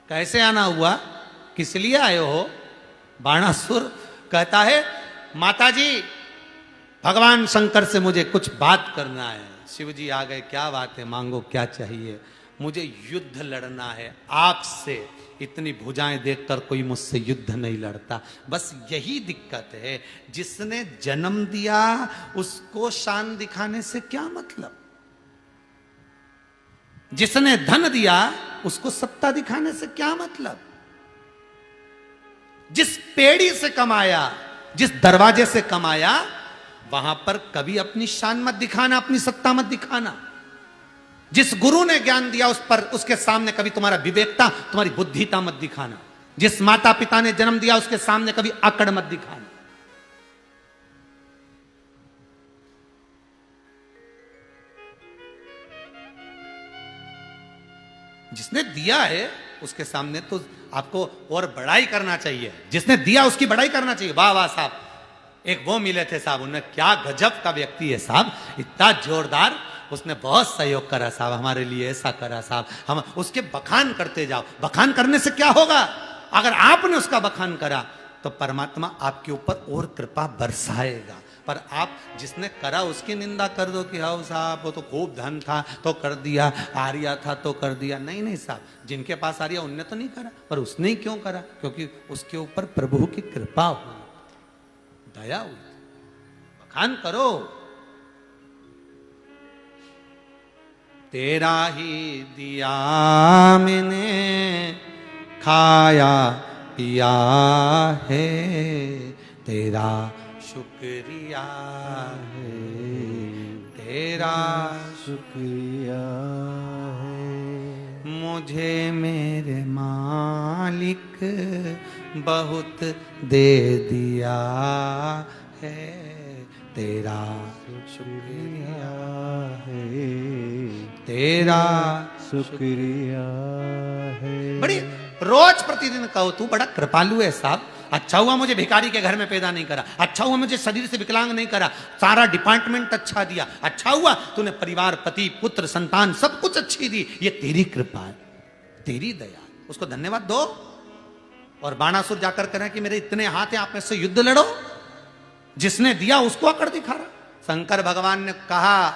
कैसे आना हुआ? किस लिए आए हो? बाणासुर कहता है, माताजी, भगवान शंकर से मुझे कुछ बात करना है। शिव जी आ गए, क्या बात है, मांगो, क्या चाहिए? मुझे युद्ध लड़ना है आपसे। इतनी भुजाएं देखकर कोई मुझसे युद्ध नहीं लड़ता। बस यही दिक्कत है, जिसने जन्म दिया उसको शान दिखाने से क्या मतलब? जिसने धन दिया उसको सत्ता दिखाने से क्या मतलब? जिस पेड़ी से कमाया, जिस दरवाजे से कमाया, वहां पर कभी अपनी शान मत दिखाना, अपनी सत्ता मत दिखाना। जिस गुरु ने ज्ञान दिया उस पर, उसके सामने कभी तुम्हारा विवेकता, तुम्हारी बुद्धिता मत दिखाना। जिस माता पिता ने जन्म दिया उसके सामने कभी आकड़ मत दिखाना। जिसने दिया है उसके सामने तो आपको और बड़ाई करना चाहिए। जिसने दिया उसकी बड़ाई करना चाहिए। वाह वाह साहब, एक वो मिले थे साहब, उन्हें क्या गजब का व्यक्ति है साहब, इतना जोरदार, उसने बहुत सहयोग करा साहब, हमारे लिए ऐसा करा साहब। हम उसके बखान करते जाओ। बखान करने से क्या होगा? अगर आपने उसका बखान करा तो परमात्मा आपके ऊपर और कृपा बरसाएगा। पर आप जिसने करा उसकी निंदा कर दो कि हाँ साहब वो तो खूब धन था तो कर दिया, आर्या था तो कर दिया। नहीं नहीं साहब, जिनके पास आर्या उनने तो नहीं करा, पर उसने ही क्यों करा? क्योंकि उसके ऊपर प्रभु की कृपा हुई, दया हुई। बखान करो। तेरा ही दिया मैंने खाया पिया है, तेरा शुक्रिया है, तेरा शुक्रिया है। मुझे मेरे मालिक बहुत दे दिया है, तेरा शुक्रिया है, तेरा शुक्रिया है। बड़ी रोज प्रतिदिन कहो, तू बड़ा कृपालु है साहब। अच्छा हुआ मुझे भिखारी के घर में पैदा नहीं करा, अच्छा हुआ मुझे शरीर से विकलांग नहीं करा, सारा डिपार्टमेंट अच्छा दिया, अच्छा हुआ तूने परिवार, पति, पुत्र, संतान सब कुछ अच्छी दी। ये तेरी कृपा है, तेरी दया। उसको धन्यवाद दो। और बाणासुर जाकर करें कि मेरे इतने हाथ हैं, आप में से युद्ध लड़ो। जिसने दिया उसको आकर दिखा रहा। शंकर भगवान ने कहा,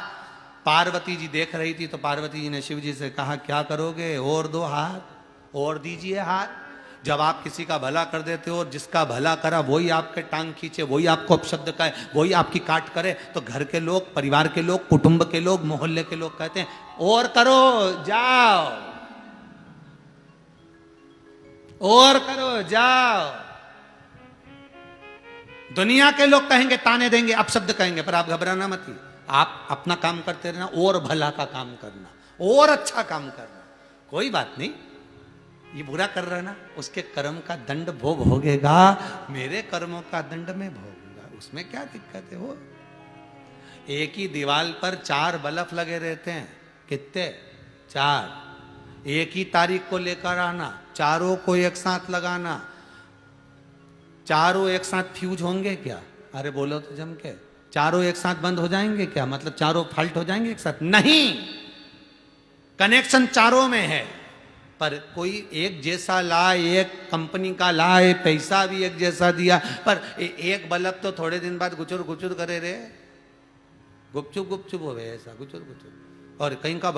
पार्वती जी देख रही थी तो पार्वती जी ने शिव जी से कहा, क्या करोगे? और दो हाथ और दीजिए हाथ। जब आप किसी का भला कर देते हो और जिसका भला करा वही आपके टांग खींचे, वही आपको अपशब्द कहे, वही आपकी काट करे, तो घर के लोग, परिवार के लोग, कुटुंब के लोग, मोहल्ले के लोग कहते हैं और करो, जाओ और करो, जाओ। दुनिया के लोग कहेंगे, ताने देंगे, अपशब्द कहेंगे, पर आप घबराना मत। आप अपना काम करते रहना और भला का काम करना और अच्छा काम करना। कोई बात नहीं, ये बुरा कर रहा है ना, उसके कर्म का दंड वो भोगेगा, मेरे कर्मों का दंड मैं भोगूंगा, उसमें क्या दिक्कत है। वो एक ही दीवार पर 4 बल्ब लगे रहते हैं, कितने? 4। एक ही तारीख को लेकर आना, चारों को एक साथ लगाना, चारों एक साथ फ्यूज होंगे क्या? अरे बोलो तो जम के, चारों एक साथ बंद हो जाएंगे क्या? मतलब चारों फॉल्ट हो जाएंगे एक साथ? नहीं, कनेक्शन चारों में है, पर कोई एक जैसा लाए, एक कंपनी का लाए, पैसा भी एक जैसा दिया, पर एक बल्ब तो थोड़े दिन बाद गुचुर गुचुर करे रे, गुपचुप गुपचुप हो गए, ऐसा गुचुर गुचुर। और कहीं का